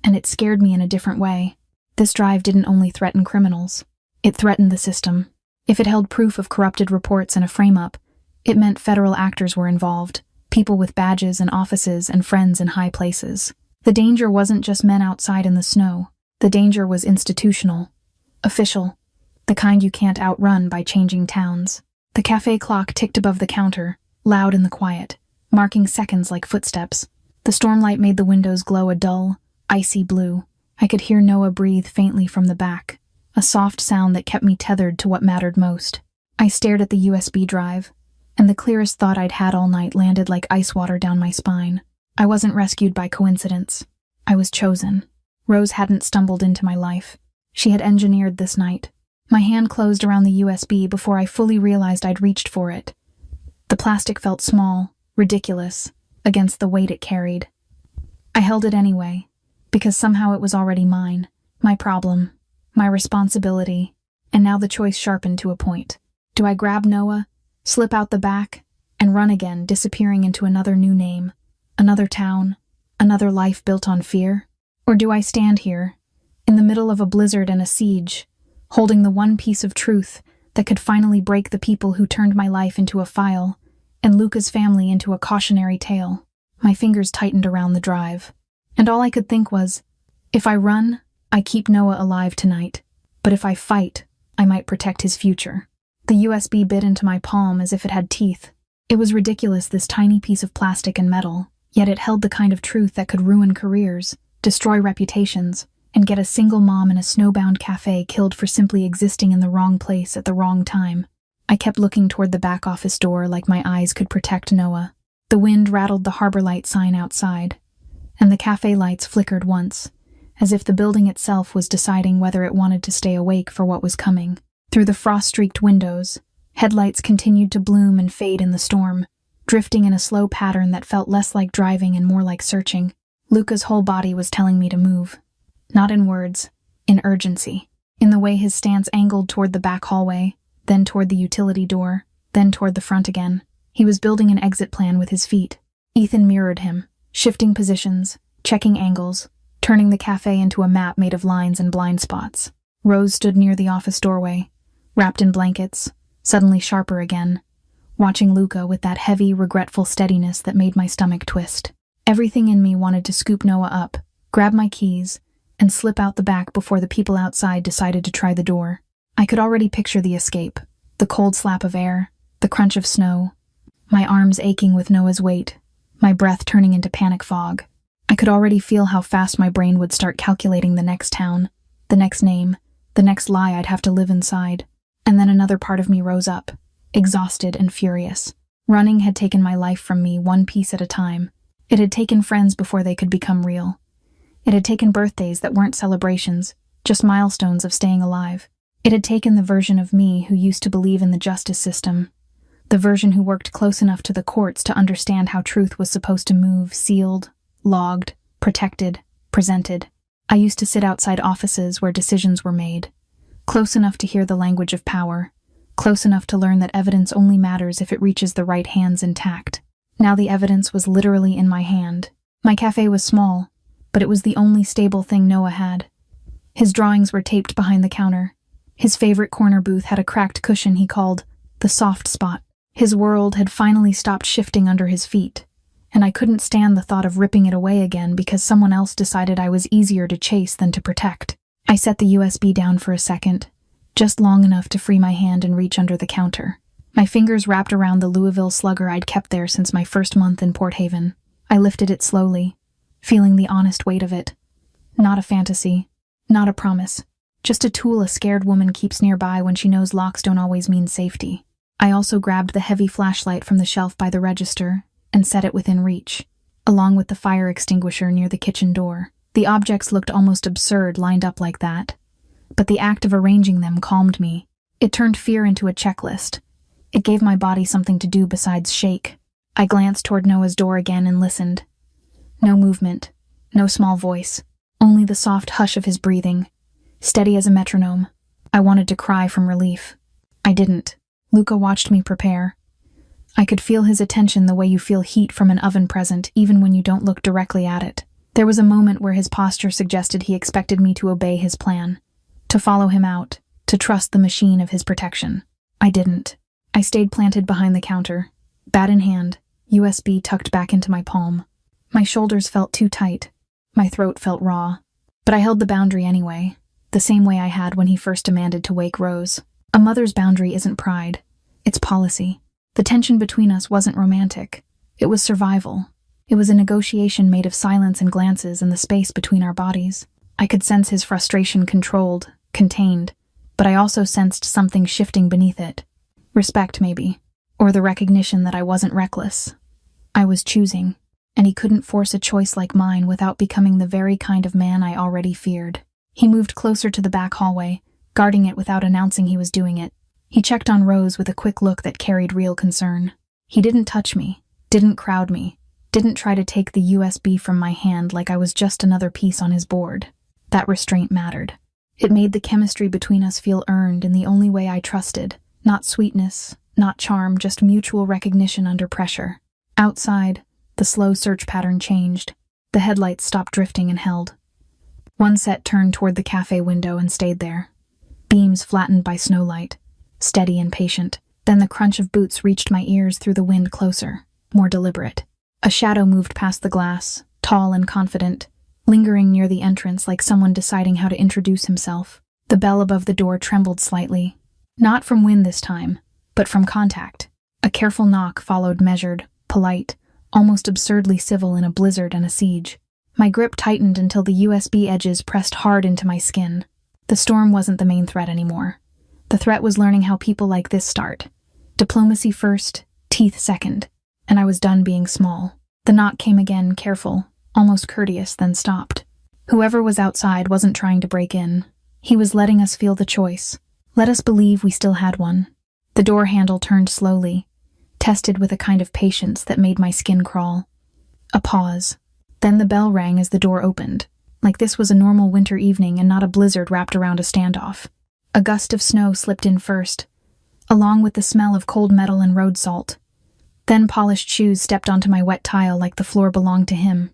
and it scared me in a different way. This drive didn't only threaten criminals. It threatened the system. If it held proof of corrupted reports and a frame-up, it meant federal actors were involved, people with badges and offices and friends in high places. The danger wasn't just men outside in the snow. The danger was institutional, official, the kind you can't outrun by changing towns. The cafe clock ticked above the counter, loud in the quiet, marking seconds like footsteps. The stormlight made the windows glow a dull, icy blue. I could hear Noah breathe faintly from the back, a soft sound that kept me tethered to what mattered most. I stared at the USB drive, and the clearest thought I'd had all night landed like ice water down my spine. I wasn't rescued by coincidence. I was chosen. Rose hadn't stumbled into my life. She had engineered this night. My hand closed around the USB before I fully realized I'd reached for it. The plastic felt small, ridiculous, against the weight it carried. I held it anyway, because somehow it was already mine, my problem, my responsibility, and now the choice sharpened to a point. Do I grab Noah, slip out the back, and run again, disappearing into another new name, another town, another life built on fear? Or do I stand here, in the middle of a blizzard and a siege, holding the one piece of truth that could finally break the people who turned my life into a file and Luca's family into a cautionary tale? My fingers tightened around the drive, and all I could think was, if I run, I keep Noah alive tonight, but if I fight, I might protect his future. The USB bit into my palm as if it had teeth. It was ridiculous, this tiny piece of plastic and metal, yet it held the kind of truth that could ruin careers, destroy reputations, and get a single mom in a snowbound cafe killed for simply existing in the wrong place at the wrong time. I kept looking toward the back office door like my eyes could protect Noah. The wind rattled the Harborlight sign outside, and the cafe lights flickered once, as if the building itself was deciding whether it wanted to stay awake for what was coming. Through the frost-streaked windows, headlights continued to bloom and fade in the storm, drifting in a slow pattern that felt less like driving and more like searching. Luca's whole body was telling me to move. Not in words, in urgency. In the way his stance angled toward the back hallway, then toward the utility door, then toward the front again. He was building an exit plan with his feet. Ethan mirrored him, shifting positions, checking angles, turning the cafe into a map made of lines and blind spots. Rose stood near the office doorway, wrapped in blankets, suddenly sharper again, watching Luca with that heavy, regretful steadiness that made my stomach twist. Everything in me wanted to scoop Noah up, grab my keys, and slip out the back before the people outside decided to try the door. I could already picture the escape, the cold slap of air, the crunch of snow, my arms aching with Noah's weight, my breath turning into panic fog. I could already feel how fast my brain would start calculating the next town, the next name, the next lie I'd have to live inside. And then another part of me rose up, exhausted and furious. Running had taken my life from me one piece at a time. It had taken friends before they could become real. It had taken birthdays that weren't celebrations, just milestones of staying alive. It had taken the version of me who used to believe in the justice system, the version who worked close enough to the courts to understand how truth was supposed to move, sealed, logged, protected, presented. I used to sit outside offices where decisions were made, close enough to hear the language of power, close enough to learn that evidence only matters if it reaches the right hands intact. Now the evidence was literally in my hand. My cafe was small, but it was the only stable thing Noah had. His drawings were taped behind the counter. His favorite corner booth had a cracked cushion he called the soft spot. His world had finally stopped shifting under his feet, and I couldn't stand the thought of ripping it away again because someone else decided I was easier to chase than to protect. I set the USB down for a second, just long enough to free my hand and reach under the counter. My fingers wrapped around the Louisville Slugger I'd kept there since my first month in Port Haven. I lifted it slowly, feeling the honest weight of it. Not a fantasy, not a promise, just a tool a scared woman keeps nearby when she knows locks don't always mean safety. I also grabbed the heavy flashlight from the shelf by the register and set it within reach, along with the fire extinguisher near the kitchen door. The objects looked almost absurd lined up like that, but the act of arranging them calmed me. It turned fear into a checklist. It gave my body something to do besides shake. I glanced toward Noah's door again and listened. No movement, no small voice, only the soft hush of his breathing, steady as a metronome. I wanted to cry from relief. I didn't. Luca watched me prepare. I could feel his attention the way you feel heat from an oven present, even when you don't look directly at it. There was a moment where his posture suggested he expected me to obey his plan, to follow him out, to trust the machine of his protection. I didn't. I stayed planted behind the counter, bat in hand, USB tucked back into my palm. My shoulders felt too tight. My throat felt raw. But I held the boundary anyway, the same way I had when he first demanded to wake Rose. A mother's boundary isn't pride. It's policy. The tension between us wasn't romantic. It was survival. It was a negotiation made of silence and glances and the space between our bodies. I could sense his frustration controlled, contained, but I also sensed something shifting beneath it. Respect, maybe. Or the recognition that I wasn't reckless. I was choosing, and he couldn't force a choice like mine without becoming the very kind of man I already feared. He moved closer to the back hallway, guarding it without announcing he was doing it. He checked on Rose with a quick look that carried real concern. He didn't touch me, didn't crowd me, didn't try to take the USB from my hand like I was just another piece on his board. That restraint mattered. It made the chemistry between us feel earned in the only way I trusted. Not sweetness, not charm, just mutual recognition under pressure. Outside, the slow search pattern changed. The headlights stopped drifting and held. One set turned toward the cafe window and stayed there. Beams flattened by snowlight, steady and patient. Then the crunch of boots reached my ears through the wind closer, more deliberate. A shadow moved past the glass, tall and confident, lingering near the entrance like someone deciding how to introduce himself. The bell above the door trembled slightly. Not from wind this time, but from contact. A careful knock followed measured, polite, almost absurdly civil in a blizzard and a siege. My grip tightened until the USB edges pressed hard into my skin. The storm wasn't the main threat anymore. The threat was learning how people like this start. Diplomacy first, teeth second. And I was done being small. The knock came again, careful, almost courteous, then stopped. Whoever was outside wasn't trying to break in. He was letting us feel the choice. Let us believe we still had one. The door handle turned slowly, tested with a kind of patience that made my skin crawl. A pause. Then the bell rang as the door opened, like this was a normal winter evening and not a blizzard wrapped around a standoff. A gust of snow slipped in first, along with the smell of cold metal and road salt. Then polished shoes stepped onto my wet tile like the floor belonged to him.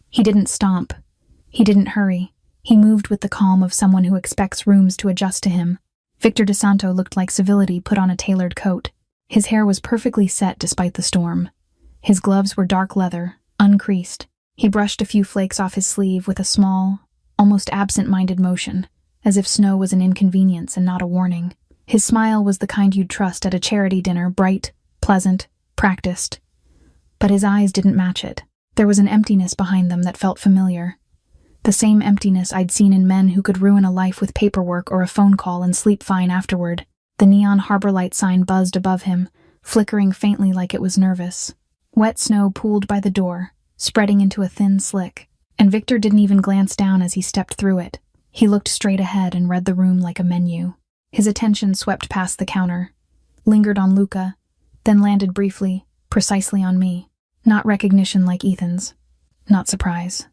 He didn't stomp. He didn't hurry. He moved with the calm of someone who expects rooms to adjust to him. Victor DeSanto looked like civility put on a tailored coat. His hair was perfectly set despite the storm. His gloves were dark leather, uncreased. He brushed a few flakes off his sleeve with a small, almost absent-minded motion, as if snow was an inconvenience and not a warning. His smile was the kind you'd trust at a charity dinner, bright, pleasant, practiced. But his eyes didn't match it. There was an emptiness behind them that felt familiar. The same emptiness I'd seen in men who could ruin a life with paperwork or a phone call and sleep fine afterward. The neon Harborlight sign buzzed above him, flickering faintly like it was nervous. Wet snow pooled by the door, spreading into a thin slick, and Victor didn't even glance down as he stepped through it. He looked straight ahead and read the room like a menu. His attention swept past the counter, lingered on Luca, then landed briefly, precisely on me. Not recognition like Ethan's. Not surprise.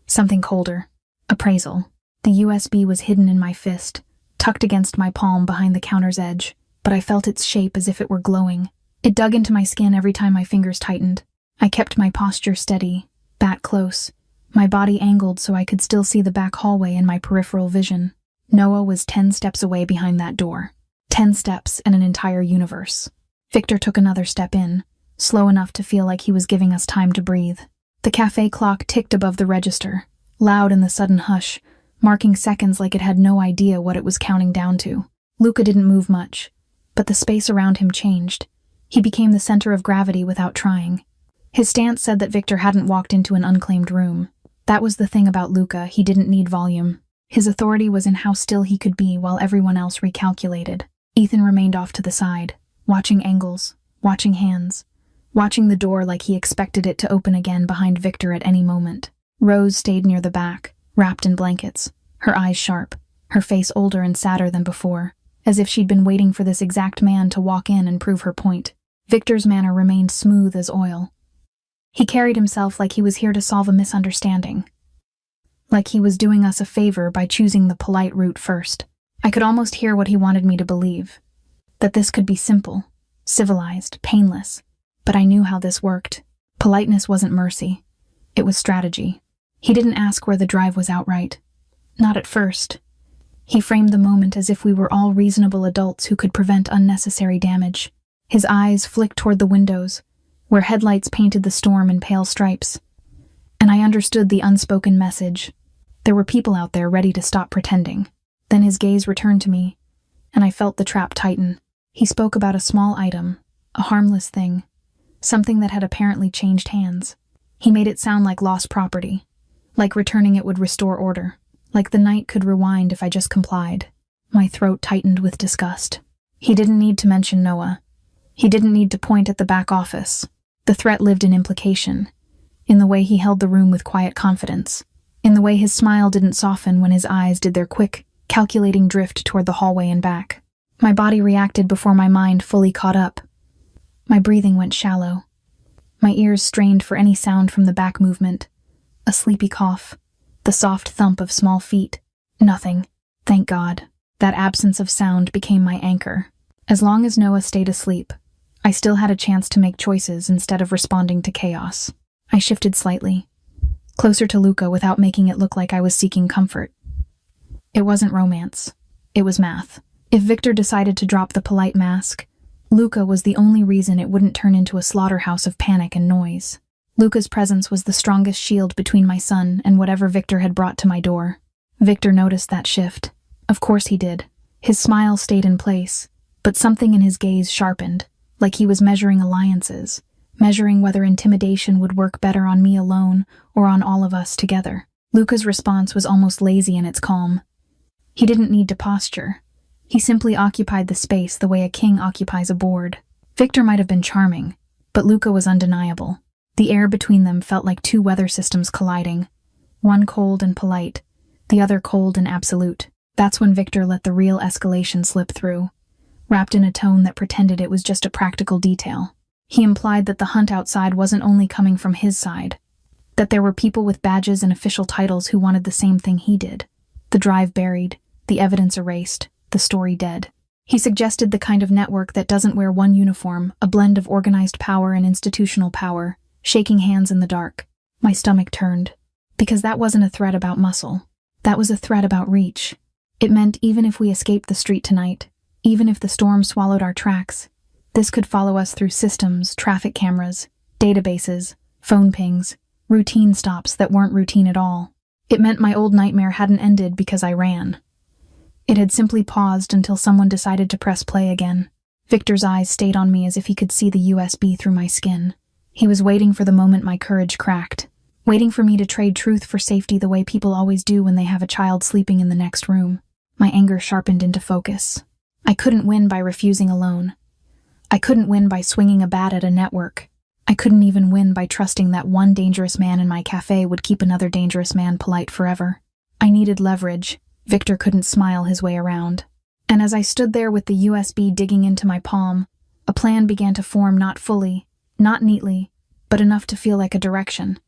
Something colder. Appraisal. The USB was hidden in my fist, tucked against my palm behind the counter's edge, but I felt its shape as if it were glowing. It dug into my skin every time my fingers tightened. I kept my posture steady, bat close, my body angled so I could still see the back hallway in my peripheral vision. Noah was 10 steps away behind that door. 10 steps and an entire universe. Victor took another step in, slow enough to feel like he was giving us time to breathe. The cafe clock ticked above the register, loud in the sudden hush, marking seconds like it had no idea what it was counting down to. Luca didn't move much, but the space around him changed. He became the center of gravity without trying. His stance said that Victor hadn't walked into an unclaimed room. That was the thing about Luca, he didn't need volume. His authority was in how still he could be while everyone else recalculated. Ethan remained off to the side, watching angles, watching hands, watching the door like he expected it to open again behind Victor at any moment. Rose stayed near the back, wrapped in blankets, her eyes sharp, her face older and sadder than before, as if she'd been waiting for this exact man to walk in and prove her point. Victor's manner remained smooth as oil. He carried himself like he was here to solve a misunderstanding. Like he was doing us a favor by choosing the polite route first. I could almost hear what he wanted me to believe. That this could be simple, civilized, painless. But I knew how this worked. Politeness wasn't mercy. It was strategy. He didn't ask where the drive was outright. Not at first. He framed the moment as if we were all reasonable adults who could prevent unnecessary damage. His eyes flicked toward the windows, where headlights painted the storm in pale stripes. And I understood the unspoken message. There were people out there ready to stop pretending. Then his gaze returned to me, and I felt the trap tighten. He spoke about a small item, a harmless thing, something that had apparently changed hands. He made it sound like lost property, like returning it would restore order, like the night could rewind if I just complied. My throat tightened with disgust. He didn't need to mention Noah. He didn't need to point at the back office. The threat lived in implication, in the way he held the room with quiet confidence, in the way his smile didn't soften when his eyes did their quick, calculating drift toward the hallway and back. My body reacted before my mind fully caught up. My breathing went shallow. My ears strained for any sound from the back movement. A sleepy cough. The soft thump of small feet. Nothing. Thank God. That absence of sound became my anchor. As long as Noah stayed asleep, I still had a chance to make choices instead of responding to chaos. I shifted slightly, closer to Luca without making it look like I was seeking comfort. It wasn't romance. It was math. If Victor decided to drop the polite mask, Luca was the only reason it wouldn't turn into a slaughterhouse of panic and noise. Luca's presence was the strongest shield between my son and whatever Victor had brought to my door. Victor noticed that shift. Of course he did. His smile stayed in place, but something in his gaze sharpened, like he was measuring alliances, measuring whether intimidation would work better on me alone or on all of us together. Luca's response was almost lazy in its calm. He didn't need to posture. He simply occupied the space the way a king occupies a board. Victor might have been charming, but Luca was undeniable. The air between them felt like two weather systems colliding, one cold and polite, the other cold and absolute. That's when Victor let the real escalation slip through, wrapped in a tone that pretended it was just a practical detail. He implied that the hunt outside wasn't only coming from his side, that there were people with badges and official titles who wanted the same thing he did. The drive buried, the evidence erased, the story dead. He suggested the kind of network that doesn't wear one uniform, a blend of organized power and institutional power, shaking hands in the dark. My stomach turned, because that wasn't a threat about muscle. That was a threat about reach. It meant even if we escaped the street tonight, even if the storm swallowed our tracks, this could follow us through systems, traffic cameras, databases, phone pings, routine stops that weren't routine at all. It meant my old nightmare hadn't ended because I ran. It had simply paused until someone decided to press play again. Victor's eyes stayed on me as if he could see the USB through my skin. He was waiting for the moment my courage cracked, waiting for me to trade truth for safety the way people always do when they have a child sleeping in the next room. My anger sharpened into focus. I couldn't win by refusing a loan. I couldn't win by swinging a bat at a network. I couldn't even win by trusting that one dangerous man in my cafe would keep another dangerous man polite forever. I needed leverage. Victor couldn't smile his way around. And as I stood there with the USB digging into my palm, a plan began to form, not fully, not neatly, but enough to feel like a direction.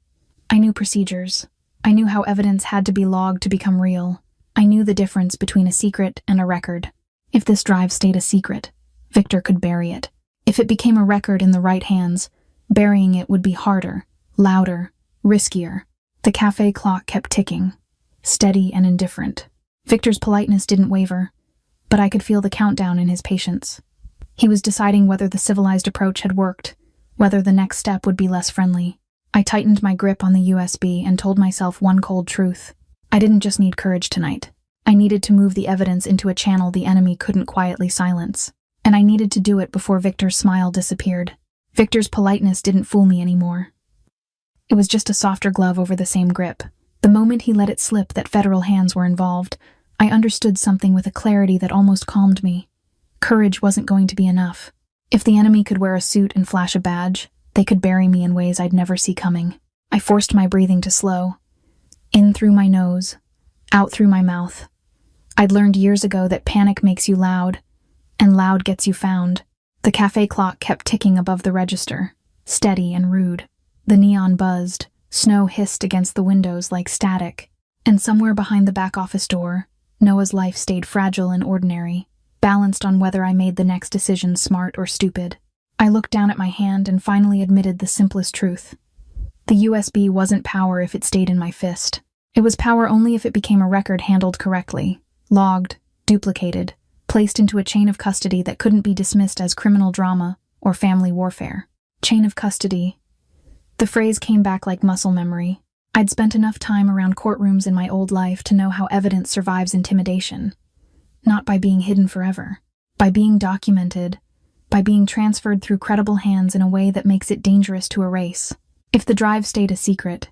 I knew procedures. I knew how evidence had to be logged to become real. I knew the difference between a secret and a record. If this drive stayed a secret, Victor could bury it. If it became a record in the right hands, burying it would be harder, louder, riskier. The cafe clock kept ticking, steady and indifferent. Victor's politeness didn't waver, but I could feel the countdown in his patience. He was deciding whether the civilized approach had worked, whether the next step would be less friendly. I tightened my grip on the USB and told myself one cold truth. I didn't just need courage tonight. I needed to move the evidence into a channel the enemy couldn't quietly silence. And I needed to do it before Victor's smile disappeared. Victor's politeness didn't fool me anymore. It was just a softer glove over the same grip. The moment he let it slip that federal hands were involved, I understood something with a clarity that almost calmed me. Courage wasn't going to be enough. If the enemy could wear a suit and flash a badge, they could bury me in ways I'd never see coming. I forced my breathing to slow. In through my nose, out through my mouth. I'd learned years ago that panic makes you loud, and loud gets you found. The cafe clock kept ticking above the register, steady and rude. The neon buzzed, snow hissed against the windows like static, and somewhere behind the back office door, Noah's life stayed fragile and ordinary, balanced on whether I made the next decision smart or stupid. I looked down at my hand and finally admitted the simplest truth. The USB wasn't power if it stayed in my fist. It was power only if it became a record handled correctly, logged, duplicated, placed into a chain of custody that couldn't be dismissed as criminal drama or family warfare. Chain of custody. The phrase came back like muscle memory. I'd spent enough time around courtrooms in my old life to know how evidence survives intimidation. Not by being hidden forever, by being documented, by being transferred through credible hands in a way that makes it dangerous to erase. If the drive stayed a secret,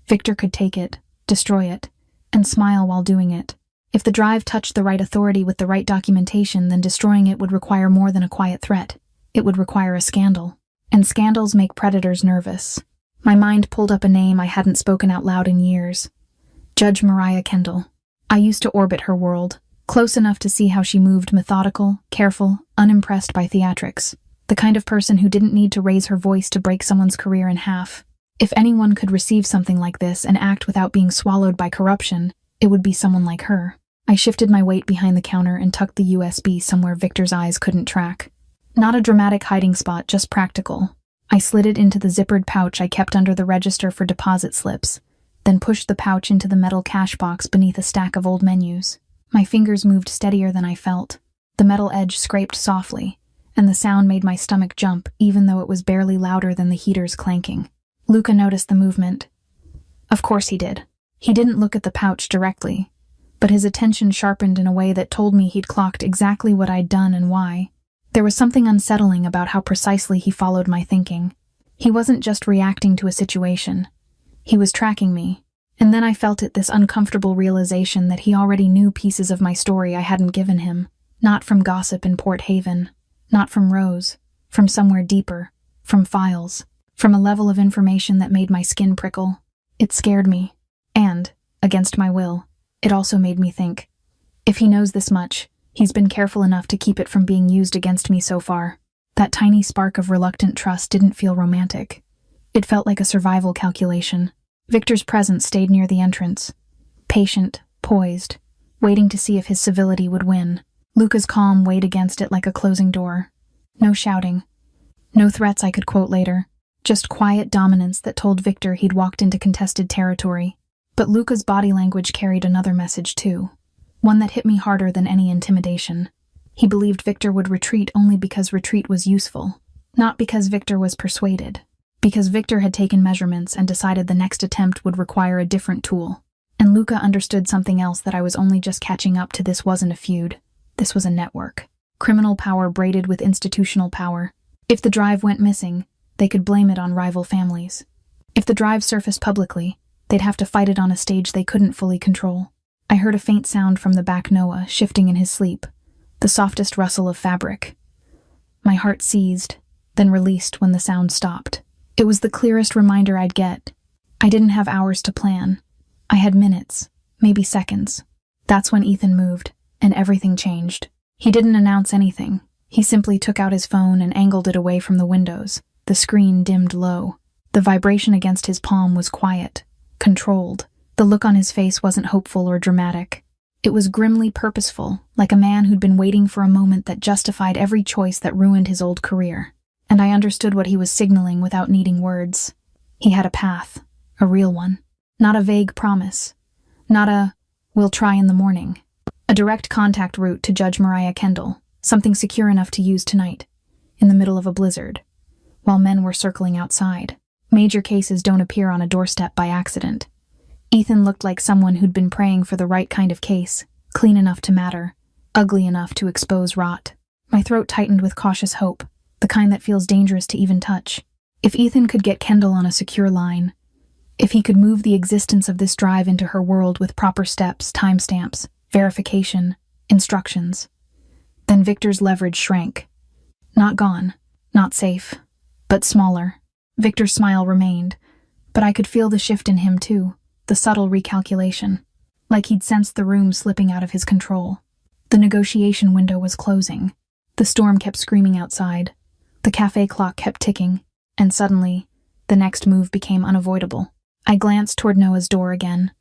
Victor could take it, destroy it, and smile while doing it. If the drive touched the right authority with the right documentation, then destroying it would require more than a quiet threat. It would require a scandal. And scandals make predators nervous. My mind pulled up a name I hadn't spoken out loud in years. Judge Mariah Kendall. I used to orbit her world, close enough to see how she moved, methodical, careful, unimpressed by theatrics. The kind of person who didn't need to raise her voice to break someone's career in half. If anyone could receive something like this and act without being swallowed by corruption, it would be someone like her. I shifted my weight behind the counter and tucked the USB somewhere Victor's eyes couldn't track. Not a dramatic hiding spot, just practical. I slid it into the zippered pouch I kept under the register for deposit slips, then pushed the pouch into the metal cash box beneath a stack of old menus. My fingers moved steadier than I felt. The metal edge scraped softly, and the sound made my stomach jump, even though it was barely louder than the heaters clanking. Luca noticed the movement. Of course he did. He didn't look at the pouch directly, but his attention sharpened in a way that told me he'd clocked exactly what I'd done and why. There was something unsettling about how precisely he followed my thinking. He wasn't just reacting to a situation. He was tracking me. And then I felt this uncomfortable realization that he already knew pieces of my story I hadn't given him. Not from gossip in Port Haven. Not from Rose. From somewhere deeper. From files. From a level of information that made my skin prickle. It scared me. And, against my will, it also made me think. If he knows this much, he's been careful enough to keep it from being used against me so far. That tiny spark of reluctant trust didn't feel romantic. It felt like a survival calculation. Victor's presence stayed near the entrance. Patient, poised, waiting to see if his civility would win. Luca's calm weighed against it like a closing door. No shouting. No threats I could quote later. Just quiet dominance that told Victor he'd walked into contested territory. But Luca's body language carried another message too. One that hit me harder than any intimidation. He believed Victor would retreat only because retreat was useful. Not because Victor was persuaded. Because Victor had taken measurements and decided the next attempt would require a different tool. And Luca understood something else that I was only just catching up to. This wasn't a feud. This was a network. Criminal power braided with institutional power. If the drive went missing, they could blame it on rival families. If the drive surfaced publicly, they'd have to fight it on a stage they couldn't fully control. I heard a faint sound from the back Noah, shifting in his sleep, the softest rustle of fabric. My heart seized, then released when the sound stopped. It was the clearest reminder I'd get. I didn't have hours to plan. I had minutes, maybe seconds. That's when Ethan moved, and everything changed. He didn't announce anything. He simply took out his phone and angled it away from the windows. The screen dimmed low. The vibration against his palm was quiet, controlled. The look on his face wasn't hopeful or dramatic. It was grimly purposeful, like a man who'd been waiting for a moment that justified every choice that ruined his old career. And I understood what he was signaling without needing words. He had a path, a real one. Not a vague promise. Not a, "we'll try in the morning." A direct contact route to Judge Mariah Kendall, something secure enough to use tonight, in the middle of a blizzard, while men were circling outside. Major cases don't appear on a doorstep by accident. Ethan looked like someone who'd been praying for the right kind of case, clean enough to matter, ugly enough to expose rot. My throat tightened with cautious hope, the kind that feels dangerous to even touch. If Ethan could get Kendall on a secure line, if he could move the existence of this drive into her world with proper steps, timestamps, verification, instructions, then Victor's leverage shrank. Not gone, not safe, but smaller. Victor's smile remained, but I could feel the shift in him too, the subtle recalculation, like he'd sensed the room slipping out of his control. The negotiation window was closing. The storm kept screaming outside. The cafe clock kept ticking, and suddenly, the next move became unavoidable. I glanced toward Noah's door again,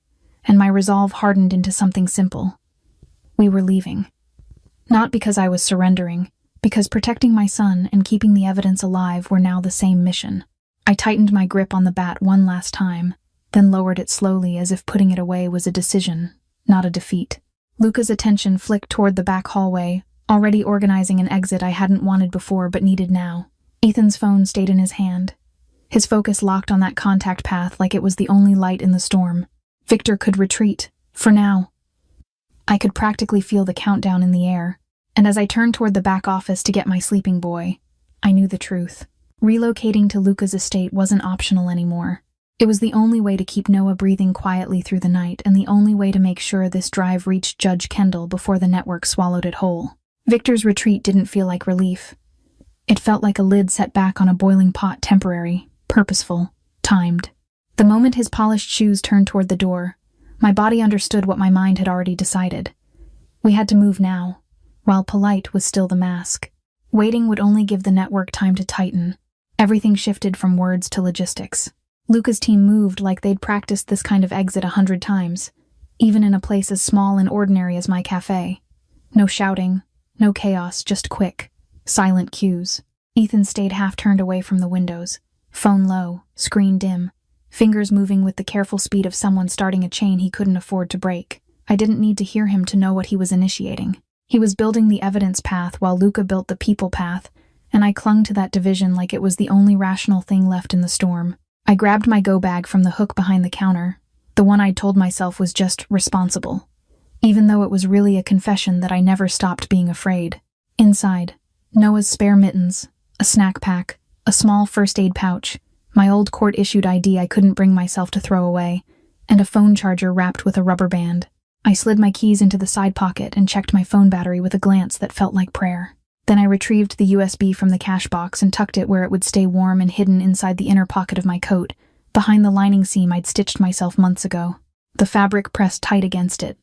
and my resolve hardened into something simple. We were leaving. Not because I was surrendering, because protecting my son and keeping the evidence alive were now the same mission. I tightened my grip on the bat one last time, then lowered it slowly as if putting it away was a decision, not a defeat. Luca's attention flicked toward the back hallway, already organizing an exit I hadn't wanted before but needed now. Ethan's phone stayed in his hand, his focus locked on that contact path like it was the only light in the storm. Victor could retreat, for now. I could practically feel the countdown in the air, and as I turned toward the back office to get my sleeping boy, I knew the truth. Relocating to Luca's estate wasn't optional anymore. It was the only way to keep Noah breathing quietly through the night and the only way to make sure this drive reached Judge Kendall before the network swallowed it whole. Victor's retreat didn't feel like relief. It felt like a lid set back on a boiling pot, temporary, purposeful, timed. The moment his polished shoes turned toward the door, my body understood what my mind had already decided. We had to move now, while polite was still the mask. Waiting would only give the network time to tighten. Everything shifted from words to logistics. Luca's team moved like they'd practiced this kind of exit 100 times, even in a place as small and ordinary as my cafe. No shouting, no chaos, just quick, silent cues. Ethan stayed half-turned away from the windows, phone low, screen dim, fingers moving with the careful speed of someone starting a chain he couldn't afford to break. I didn't need to hear him to know what he was initiating. He was building the evidence path while Luca built the people path, and I clung to that division like it was the only rational thing left in the storm. I grabbed my go bag from the hook behind the counter, the one I'd told myself was just responsible, even though it was really a confession that I never stopped being afraid. Inside, Noah's spare mittens, a snack pack, a small first aid pouch, my old court-issued ID I couldn't bring myself to throw away, and a phone charger wrapped with a rubber band. I slid my keys into the side pocket and checked my phone battery with a glance that felt like prayer. Then I retrieved the USB from the cash box and tucked it where it would stay warm and hidden inside the inner pocket of my coat, behind the lining seam I'd stitched myself months ago. The fabric pressed tight against it,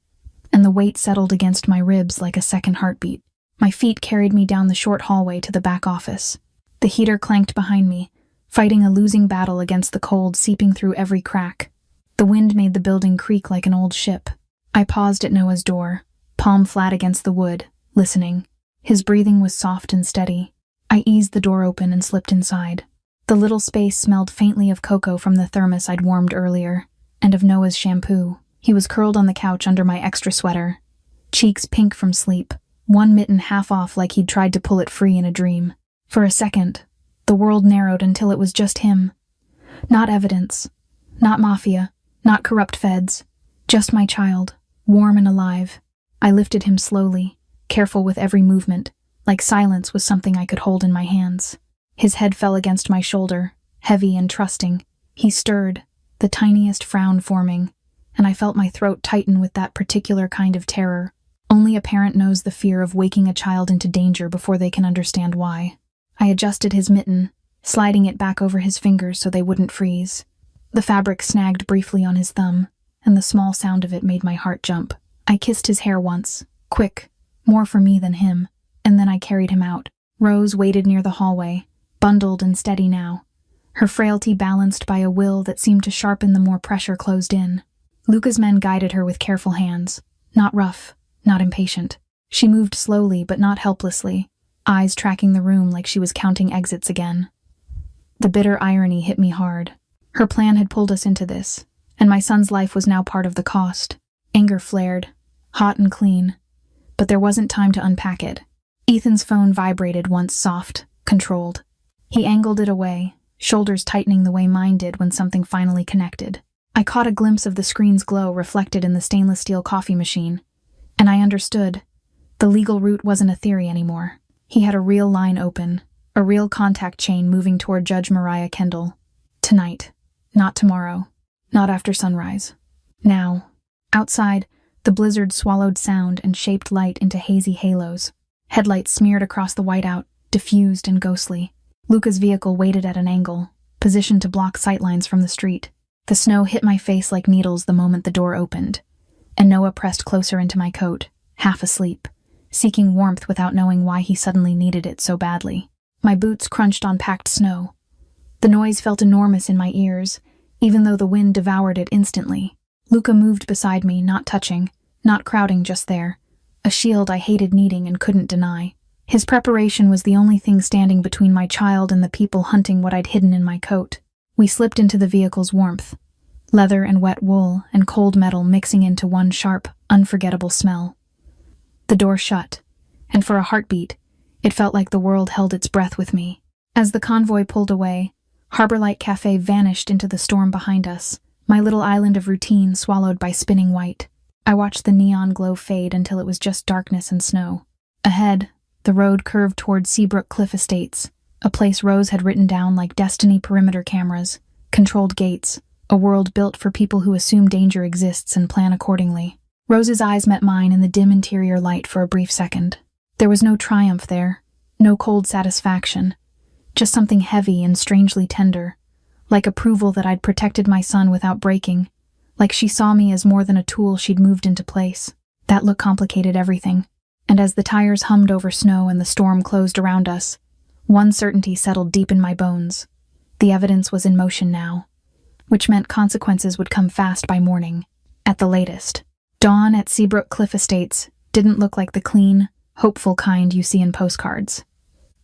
and the weight settled against my ribs like a second heartbeat. My feet carried me down the short hallway to the back office. The heater clanked behind me, fighting a losing battle against the cold seeping through every crack. The wind made the building creak like an old ship. I paused at Noah's door, palm flat against the wood, listening. His breathing was soft and steady. I eased the door open and slipped inside. The little space smelled faintly of cocoa from the thermos I'd warmed earlier, and of Noah's shampoo. He was curled on the couch under my extra sweater, cheeks pink from sleep, one mitten half off like he'd tried to pull it free in a dream. For a second, the world narrowed until it was just him. Not evidence, not mafia, not corrupt feds, just my child, warm and alive. I lifted him slowly, careful with every movement, like silence was something I could hold in my hands. His head fell against my shoulder, heavy and trusting. He stirred, the tiniest frown forming, and I felt my throat tighten with that particular kind of terror. Only a parent knows the fear of waking a child into danger before they can understand why. I adjusted his mitten, sliding it back over his fingers so they wouldn't freeze. The fabric snagged briefly on his thumb, and the small sound of it made my heart jump. I kissed his hair once, quick, more for me than him, and then I carried him out. Rose waited near the hallway, bundled and steady now, her frailty balanced by a will that seemed to sharpen the more pressure closed in. Luca's men guided her with careful hands, not rough, not impatient. She moved slowly but not helplessly, eyes tracking the room like she was counting exits again. The bitter irony hit me hard. Her plan had pulled us into this, and my son's life was now part of the cost. Anger flared, hot and clean, but there wasn't time to unpack it. Ethan's phone vibrated once soft, controlled. He angled it away, shoulders tightening the way mine did when something finally connected. I caught a glimpse of the screen's glow reflected in the stainless steel coffee machine, and I understood. The legal route wasn't a theory anymore. He had a real line open, a real contact chain moving toward Judge Mariah Kendall. Tonight, not tomorrow, not after sunrise. Now. Outside, the blizzard swallowed sound and shaped light into hazy halos. Headlights smeared across the whiteout, diffused and ghostly. Luca's vehicle waited at an angle, positioned to block sightlines from the street. The snow hit my face like needles the moment the door opened, and Noah pressed closer into my coat, half asleep, seeking warmth without knowing why he suddenly needed it so badly. My boots crunched on packed snow. The noise felt enormous in my ears, even though the wind devoured it instantly. Luca moved beside me, not touching, not crowding, just there, a shield I hated needing and couldn't deny. His preparation was the only thing standing between my child and the people hunting what I'd hidden in my coat. We slipped into the vehicle's warmth, leather and wet wool and cold metal mixing into one sharp, unforgettable smell. The door shut, and for a heartbeat, it felt like the world held its breath with me. As the convoy pulled away, Harborlight Café vanished into the storm behind us, my little island of routine swallowed by spinning white. I watched the neon glow fade until it was just darkness and snow. Ahead, the road curved toward Seabrook Cliff Estates, a place Rose had written down like destiny perimeter cameras, controlled gates, a world built for people who assume danger exists and plan accordingly. Rose's eyes met mine in the dim interior light for a brief second. There was no triumph there, no cold satisfaction, just something heavy and strangely tender, like approval that I'd protected my son without breaking, like she saw me as more than a tool she'd moved into place. That look complicated everything, and as the tires hummed over snow and the storm closed around us, one certainty settled deep in my bones. The evidence was in motion now, which meant consequences would come fast by morning, at the latest. Dawn at Seabrook Cliff Estates didn't look like the clean, hopeful kind you see in postcards.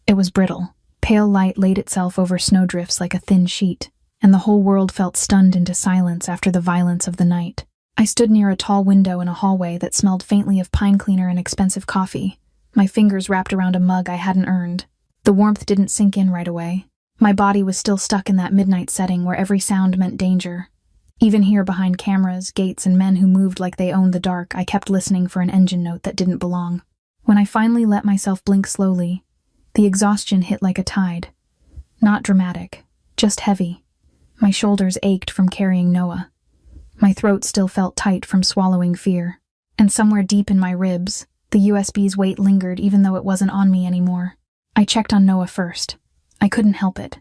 It was brittle. Pale light laid itself over snowdrifts like a thin sheet, and the whole world felt stunned into silence after the violence of the night. I stood near a tall window in a hallway that smelled faintly of pine cleaner and expensive coffee, my fingers wrapped around a mug I hadn't earned. The warmth didn't sink in right away. My body was still stuck in that midnight setting where every sound meant danger. Even here behind cameras, gates, and men who moved like they owned the dark, I kept listening for an engine note that didn't belong. When I finally let myself blink slowly, the exhaustion hit like a tide. Not dramatic, just heavy. My shoulders ached from carrying Noah. My throat still felt tight from swallowing fear. And somewhere deep in my ribs, the USB's weight lingered even though it wasn't on me anymore. I checked on Noah first. I couldn't help it.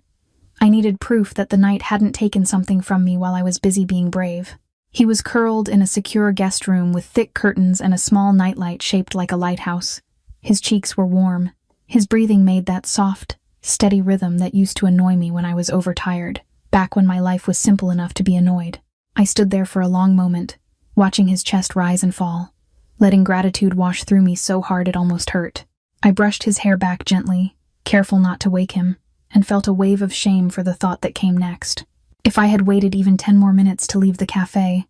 I needed proof that the night hadn't taken something from me while I was busy being brave. He was curled in a secure guest room with thick curtains and a small nightlight shaped like a lighthouse. His cheeks were warm. His breathing made that soft, steady rhythm that used to annoy me when I was overtired, back when my life was simple enough to be annoyed. I stood there for a long moment, watching his chest rise and fall, letting gratitude wash through me so hard it almost hurt. I brushed his hair back gently, careful not to wake him, and felt a wave of shame for the thought that came next. If I had waited even 10 more minutes to leave the cafe,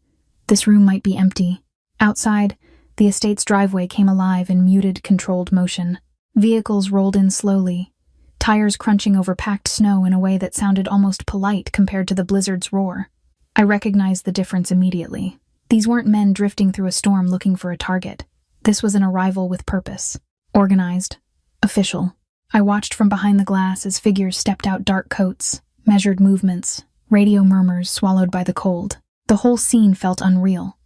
this room might be empty. Outside, the estate's driveway came alive in muted, controlled motion. Vehicles rolled in slowly, tires crunching over packed snow in a way that sounded almost polite compared to the blizzard's roar. I recognized the difference immediately. These weren't men drifting through a storm looking for a target. This was an arrival with purpose. Organized, Official. I watched from behind the glass as figures stepped out, dark coats, measured movements, radio murmurs swallowed by the cold. The whole scene felt unreal,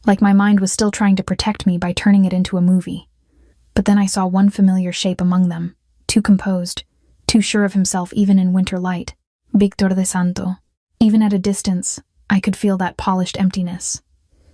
like my mind was still trying to protect me by turning it into a movie. But then I saw one familiar shape among them, too composed, too sure of himself even in winter light. Victor de Santo. Even at a distance, I could feel that polished emptiness.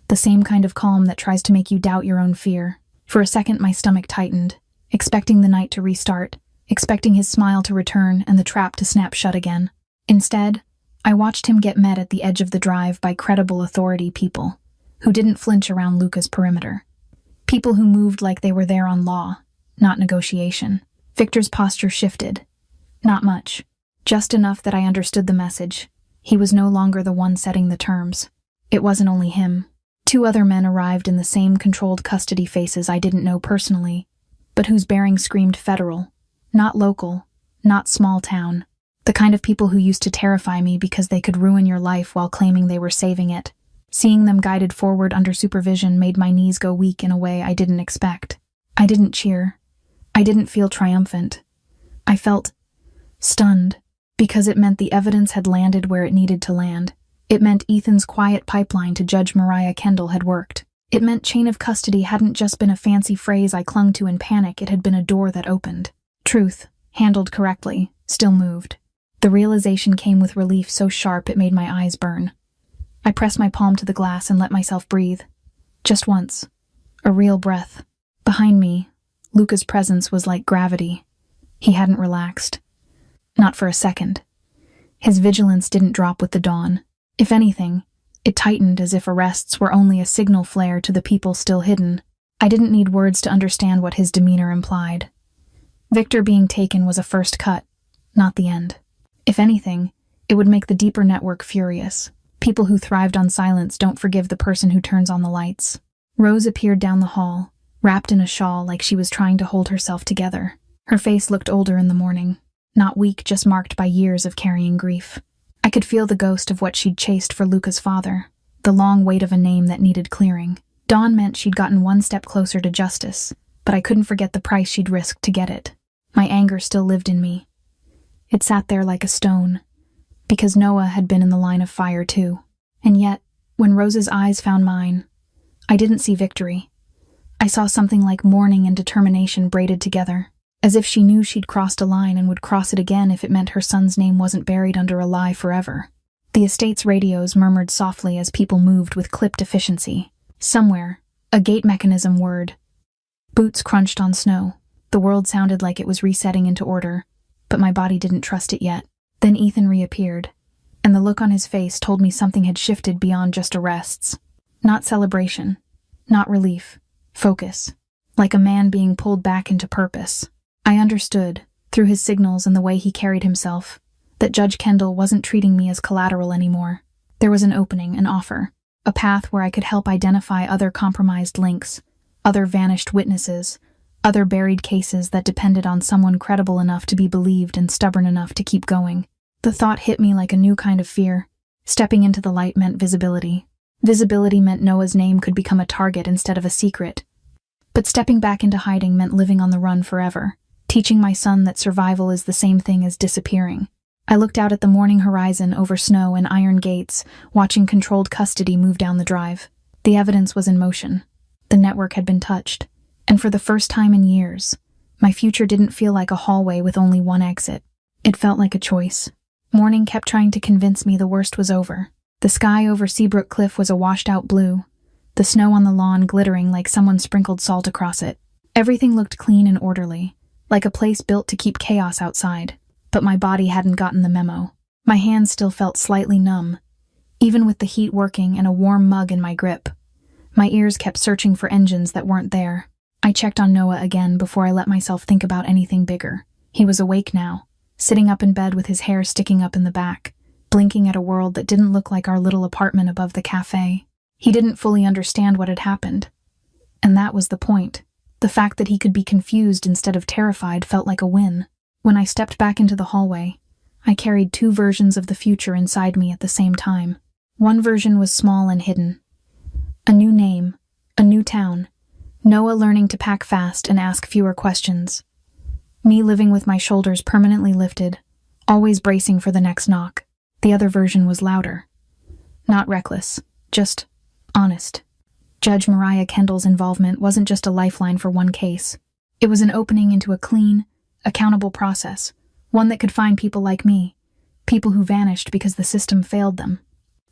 The same kind of calm that tries to make you doubt your own fear. For a second my stomach tightened, expecting the night to restart, expecting his smile to return and the trap to snap shut again. Instead, I watched him get met at the edge of the drive by credible authority people who didn't flinch around Luca's perimeter. People who moved like they were there on law, not negotiation. Victor's posture shifted. Not much. Just enough that I understood the message. He was no longer the one setting the terms. It wasn't only him. 2 other men arrived in the same controlled custody faces I didn't know personally, but whose bearing screamed federal. Not local, not small town. The kind of people who used to terrify me because they could ruin your life while claiming they were saving it. Seeing them guided forward under supervision made my knees go weak in a way I didn't expect. I didn't cheer. I didn't feel triumphant. I felt stunned, because it meant the evidence had landed where it needed to land. It meant Ethan's quiet pipeline to Judge Mariah Kendall had worked. It meant chain of custody hadn't just been a fancy phrase I clung to in panic, it had been a door that opened. Truth, handled correctly, still moved. The realization came with relief so sharp it made my eyes burn. I pressed my palm to the glass and let myself breathe. Just once. A real breath. Behind me, Luca's presence was like gravity. He hadn't relaxed. Not for a second. His vigilance didn't drop with the dawn. If anything, it tightened as if arrests were only a signal flare to the people still hidden. I didn't need words to understand what his demeanor implied. Victor being taken was a first cut, not the end. If anything, it would make the deeper network furious. People who thrived on silence don't forgive the person who turns on the lights. Rose appeared down the hall, wrapped in a shawl like she was trying to hold herself together. Her face looked older in the morning. Not weak, just marked by years of carrying grief. I could feel the ghost of what she'd chased for Luca's father, the long weight of a name that needed clearing. Dawn meant she'd gotten one step closer to justice, but I couldn't forget the price she'd risked to get it. My anger still lived in me. It sat there like a stone, because Noah had been in the line of fire too. And yet, when Rose's eyes found mine, I didn't see victory. I saw something like mourning and determination braided together, as if she knew she'd crossed a line and would cross it again if it meant her son's name wasn't buried under a lie forever. The estate's radios murmured softly as people moved with clipped efficiency. Somewhere, a gate mechanism whirred. Boots crunched on snow. The world sounded like it was resetting into order, but my body didn't trust it yet. Then Ethan reappeared, and the look on his face told me something had shifted beyond just arrests. Not celebration, not relief, focus. Like a man being pulled back into purpose. I understood, through his signals and the way he carried himself, that Judge Kendall wasn't treating me as collateral anymore. There was an opening, an offer, a path where I could help identify other compromised links, other vanished witnesses, other buried cases that depended on someone credible enough to be believed and stubborn enough to keep going. The thought hit me like a new kind of fear. Stepping into the light meant visibility. Visibility meant Noah's name could become a target instead of a secret. But stepping back into hiding meant living on the run forever, teaching my son that survival is the same thing as disappearing. I looked out at the morning horizon over snow and iron gates, watching controlled custody move down the drive. The evidence was in motion. The network had been touched. And for the first time in years, my future didn't feel like a hallway with only one exit. It felt like a choice. Morning kept trying to convince me the worst was over. The sky over Seabrook Cliff was a washed-out blue, the snow on the lawn glittering like someone sprinkled salt across it. Everything looked clean and orderly, like a place built to keep chaos outside. But my body hadn't gotten the memo. My hands still felt slightly numb, even with the heat working and a warm mug in my grip. My ears kept searching for engines that weren't there. I checked on Noah again before I let myself think about anything bigger. He was awake now, sitting up in bed with his hair sticking up in the back, blinking at a world that didn't look like our little apartment above the cafe. He didn't fully understand what had happened. And that was the point. The fact that he could be confused instead of terrified felt like a win. When I stepped back into the hallway, I carried 2 versions of the future inside me at the same time. One version was small and hidden. A new name, a new town, Noah learning to pack fast and ask fewer questions. Me living with my shoulders permanently lifted, always bracing for the next knock. The other version was louder. Not reckless, just honest. Judge Mariah Kendall's involvement wasn't just a lifeline for one case. It was an opening into a clean, accountable process, one that could find people like me, people who vanished because the system failed them.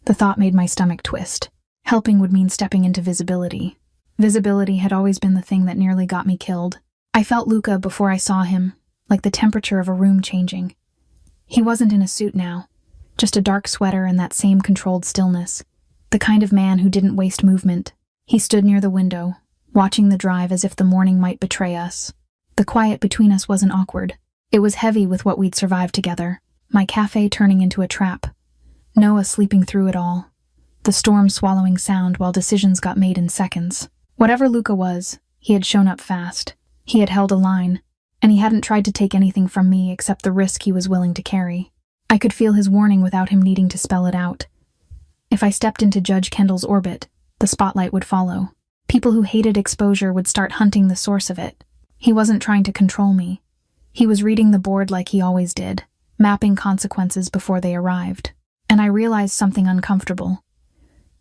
The thought made my stomach twist. Helping would mean stepping into visibility. Visibility had always been the thing that nearly got me killed. I felt Luca before I saw him, like the temperature of a room changing. He wasn't in a suit now, just a dark sweater and that same controlled stillness. The kind of man who didn't waste movement. He stood near the window, watching the drive as if the morning might betray us. The quiet between us wasn't awkward. It was heavy with what we'd survived together. My cafe turning into a trap. Noah sleeping through it all. The storm swallowing sound while decisions got made in seconds. Whatever Luca was, he had shown up fast. He had held a line, and he hadn't tried to take anything from me except the risk he was willing to carry. I could feel his warning without him needing to spell it out. If I stepped into Judge Kendall's orbit, the spotlight would follow. People who hated exposure would start hunting the source of it. He wasn't trying to control me. He was reading the board like he always did, mapping consequences before they arrived. And I realized something uncomfortable.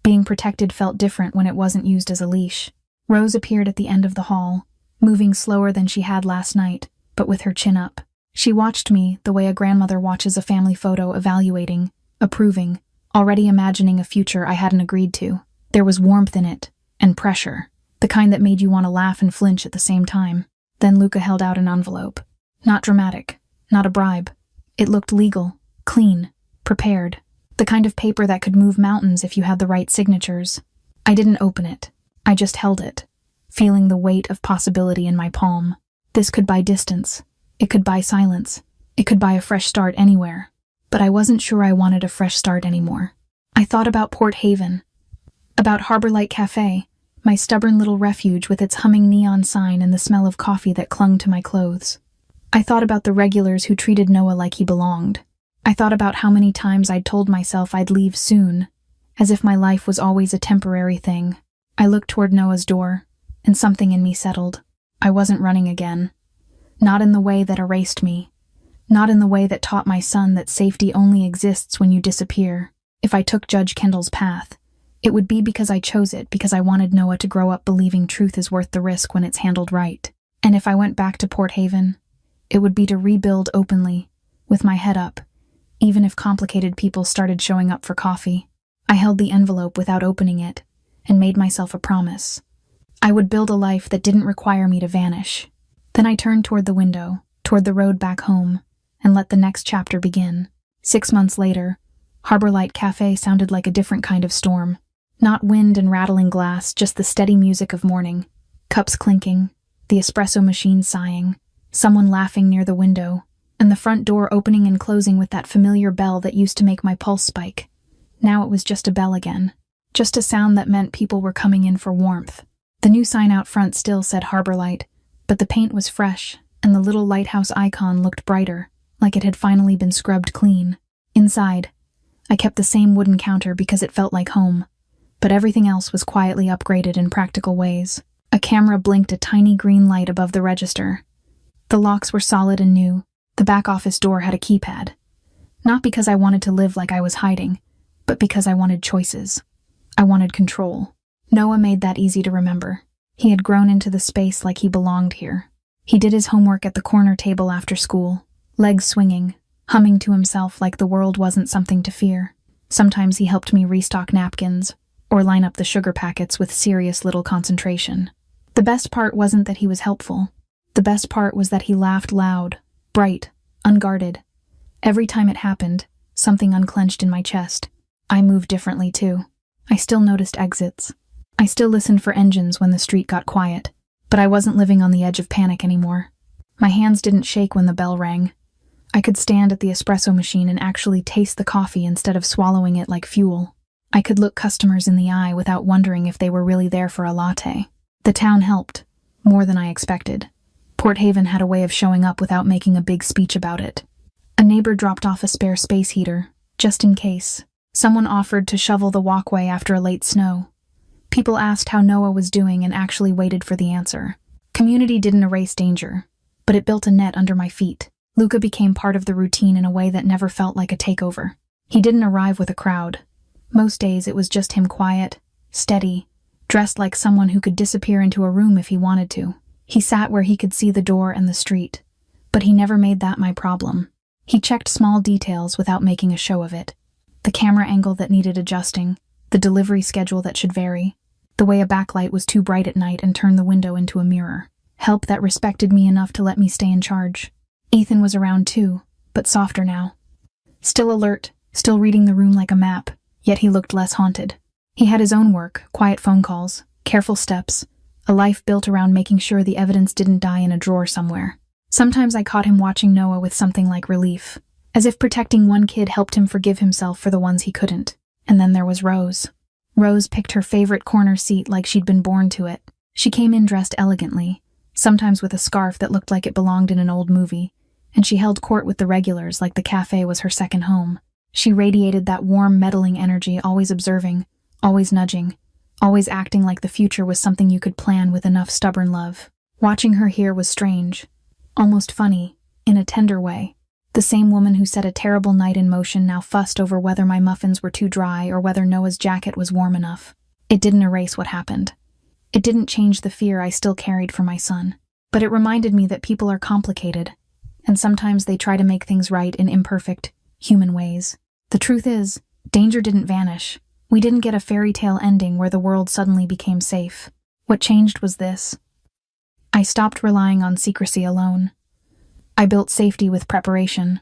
Being protected felt different when it wasn't used as a leash. Rose appeared at the end of the hall, moving slower than she had last night, but with her chin up. She watched me the way a grandmother watches a family photo, evaluating, approving, already imagining a future I hadn't agreed to. There was warmth in it, and pressure, the kind that made you want to laugh and flinch at the same time. Then Luca held out an envelope. Not dramatic, not a bribe. It looked legal, clean, prepared. The kind of paper that could move mountains if you had the right signatures. I didn't open it. I just held it, feeling the weight of possibility in my palm. This could buy distance. It could buy silence. It could buy a fresh start anywhere. But I wasn't sure I wanted a fresh start anymore. I thought about Port Haven, about Harborlight Café, my stubborn little refuge with its humming neon sign and the smell of coffee that clung to my clothes. I thought about the regulars who treated Noah like he belonged. I thought about how many times I'd told myself I'd leave soon, as if my life was always a temporary thing. I looked toward Noah's door, and something in me settled. I wasn't running again. Not in the way that erased me. Not in the way that taught my son that safety only exists when you disappear. If I took Judge Kendall's path, it would be because I chose it, because I wanted Noah to grow up believing truth is worth the risk when it's handled right. And if I went back to Port Haven, it would be to rebuild openly, with my head up, even if complicated people started showing up for coffee. I held the envelope without opening it, and made myself a promise. I would build a life that didn't require me to vanish. Then I turned toward the window, toward the road back home, and let the next chapter begin. 6 months later, Harborlight Café sounded like a different kind of storm. Not wind and rattling glass, just the steady music of morning. Cups clinking, the espresso machine sighing, someone laughing near the window, and the front door opening and closing with that familiar bell that used to make my pulse spike. Now it was just a bell again. Just a sound that meant people were coming in for warmth. The new sign out front still said Harborlight, but the paint was fresh, and the little lighthouse icon looked brighter, like it had finally been scrubbed clean. Inside, I kept the same wooden counter because it felt like home, but everything else was quietly upgraded in practical ways. A camera blinked a tiny green light above the register. The locks were solid and new. The back office door had a keypad. Not because I wanted to live like I was hiding, but because I wanted choices. I wanted control. Noah made that easy to remember. He had grown into the space like he belonged here. He did his homework at the corner table after school, legs swinging, humming to himself like the world wasn't something to fear. Sometimes he helped me restock napkins, or line up the sugar packets with serious little concentration. The best part wasn't that he was helpful. The best part was that he laughed loud, bright, unguarded. Every time it happened, something unclenched in my chest. I moved differently too. I still noticed exits. I still listened for engines when the street got quiet, but I wasn't living on the edge of panic anymore. My hands didn't shake when the bell rang. I could stand at the espresso machine and actually taste the coffee instead of swallowing it like fuel. I could look customers in the eye without wondering if they were really there for a latte. The town helped, more than I expected. Port Haven had a way of showing up without making a big speech about it. A neighbor dropped off a spare space heater, just in case. Someone offered to shovel the walkway after a late snow. People asked how Noah was doing and actually waited for the answer. Community didn't erase danger, but but it built a net under my feet. Luca became part of the routine in a way that never felt like a takeover. He didn't arrive with a crowd. Most days it was just him, quiet, steady, dressed like someone who could disappear into a room if he wanted to. He sat where he could see the door and the street, but he never made that my problem. He checked small details without making a show of it. The camera angle that needed adjusting, the delivery schedule that should vary, the way a backlight was too bright at night and turned the window into a mirror. Help that respected me enough to let me stay in charge. Ethan was around too, but softer now. Still alert, still reading the room like a map, yet he looked less haunted. He had his own work, quiet phone calls, careful steps, a life built around making sure the evidence didn't die in a drawer somewhere. Sometimes I caught him watching Noah with something like relief, as if protecting one kid helped him forgive himself for the ones he couldn't. And then there was Rose. Rose picked her favorite corner seat like she'd been born to it. She came in dressed elegantly, sometimes with a scarf that looked like it belonged in an old movie, and she held court with the regulars like the cafe was her second home. She radiated that warm, meddling energy, always observing, always nudging, always acting like the future was something you could plan with enough stubborn love. Watching her here was strange, almost funny, in a tender way. The same woman who set a terrible night in motion now fussed over whether my muffins were too dry or whether Noah's jacket was warm enough. It didn't erase what happened. It didn't change the fear I still carried for my son. But it reminded me that people are complicated, and sometimes they try to make things right in imperfect, human ways. The truth is, danger didn't vanish. We didn't get a fairy tale ending where the world suddenly became safe. What changed was this. I stopped relying on secrecy alone. I built safety with preparation,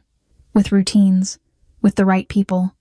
with routines, with the right people,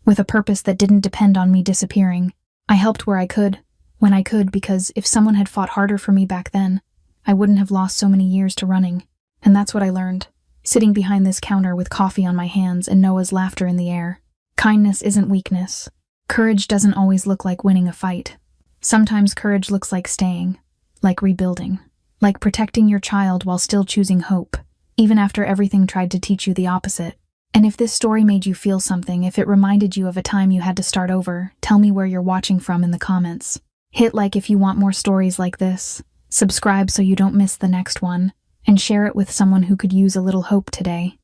with a purpose that didn't depend on me disappearing. I helped where I could, when I could, because if someone had fought harder for me back then, I wouldn't have lost so many years to running. And that's what I learned, sitting behind this counter with coffee on my hands and Noah's laughter in the air. Kindness isn't weakness. Courage doesn't always look like winning a fight. Sometimes courage looks like staying, like rebuilding, like protecting your child while still choosing hope, even after everything tried to teach you the opposite. And if this story made you feel something, if it reminded you of a time you had to start over, tell me where you're watching from in the comments. Hit like if you want more stories like this, subscribe so you don't miss the next one, and share it with someone who could use a little hope today.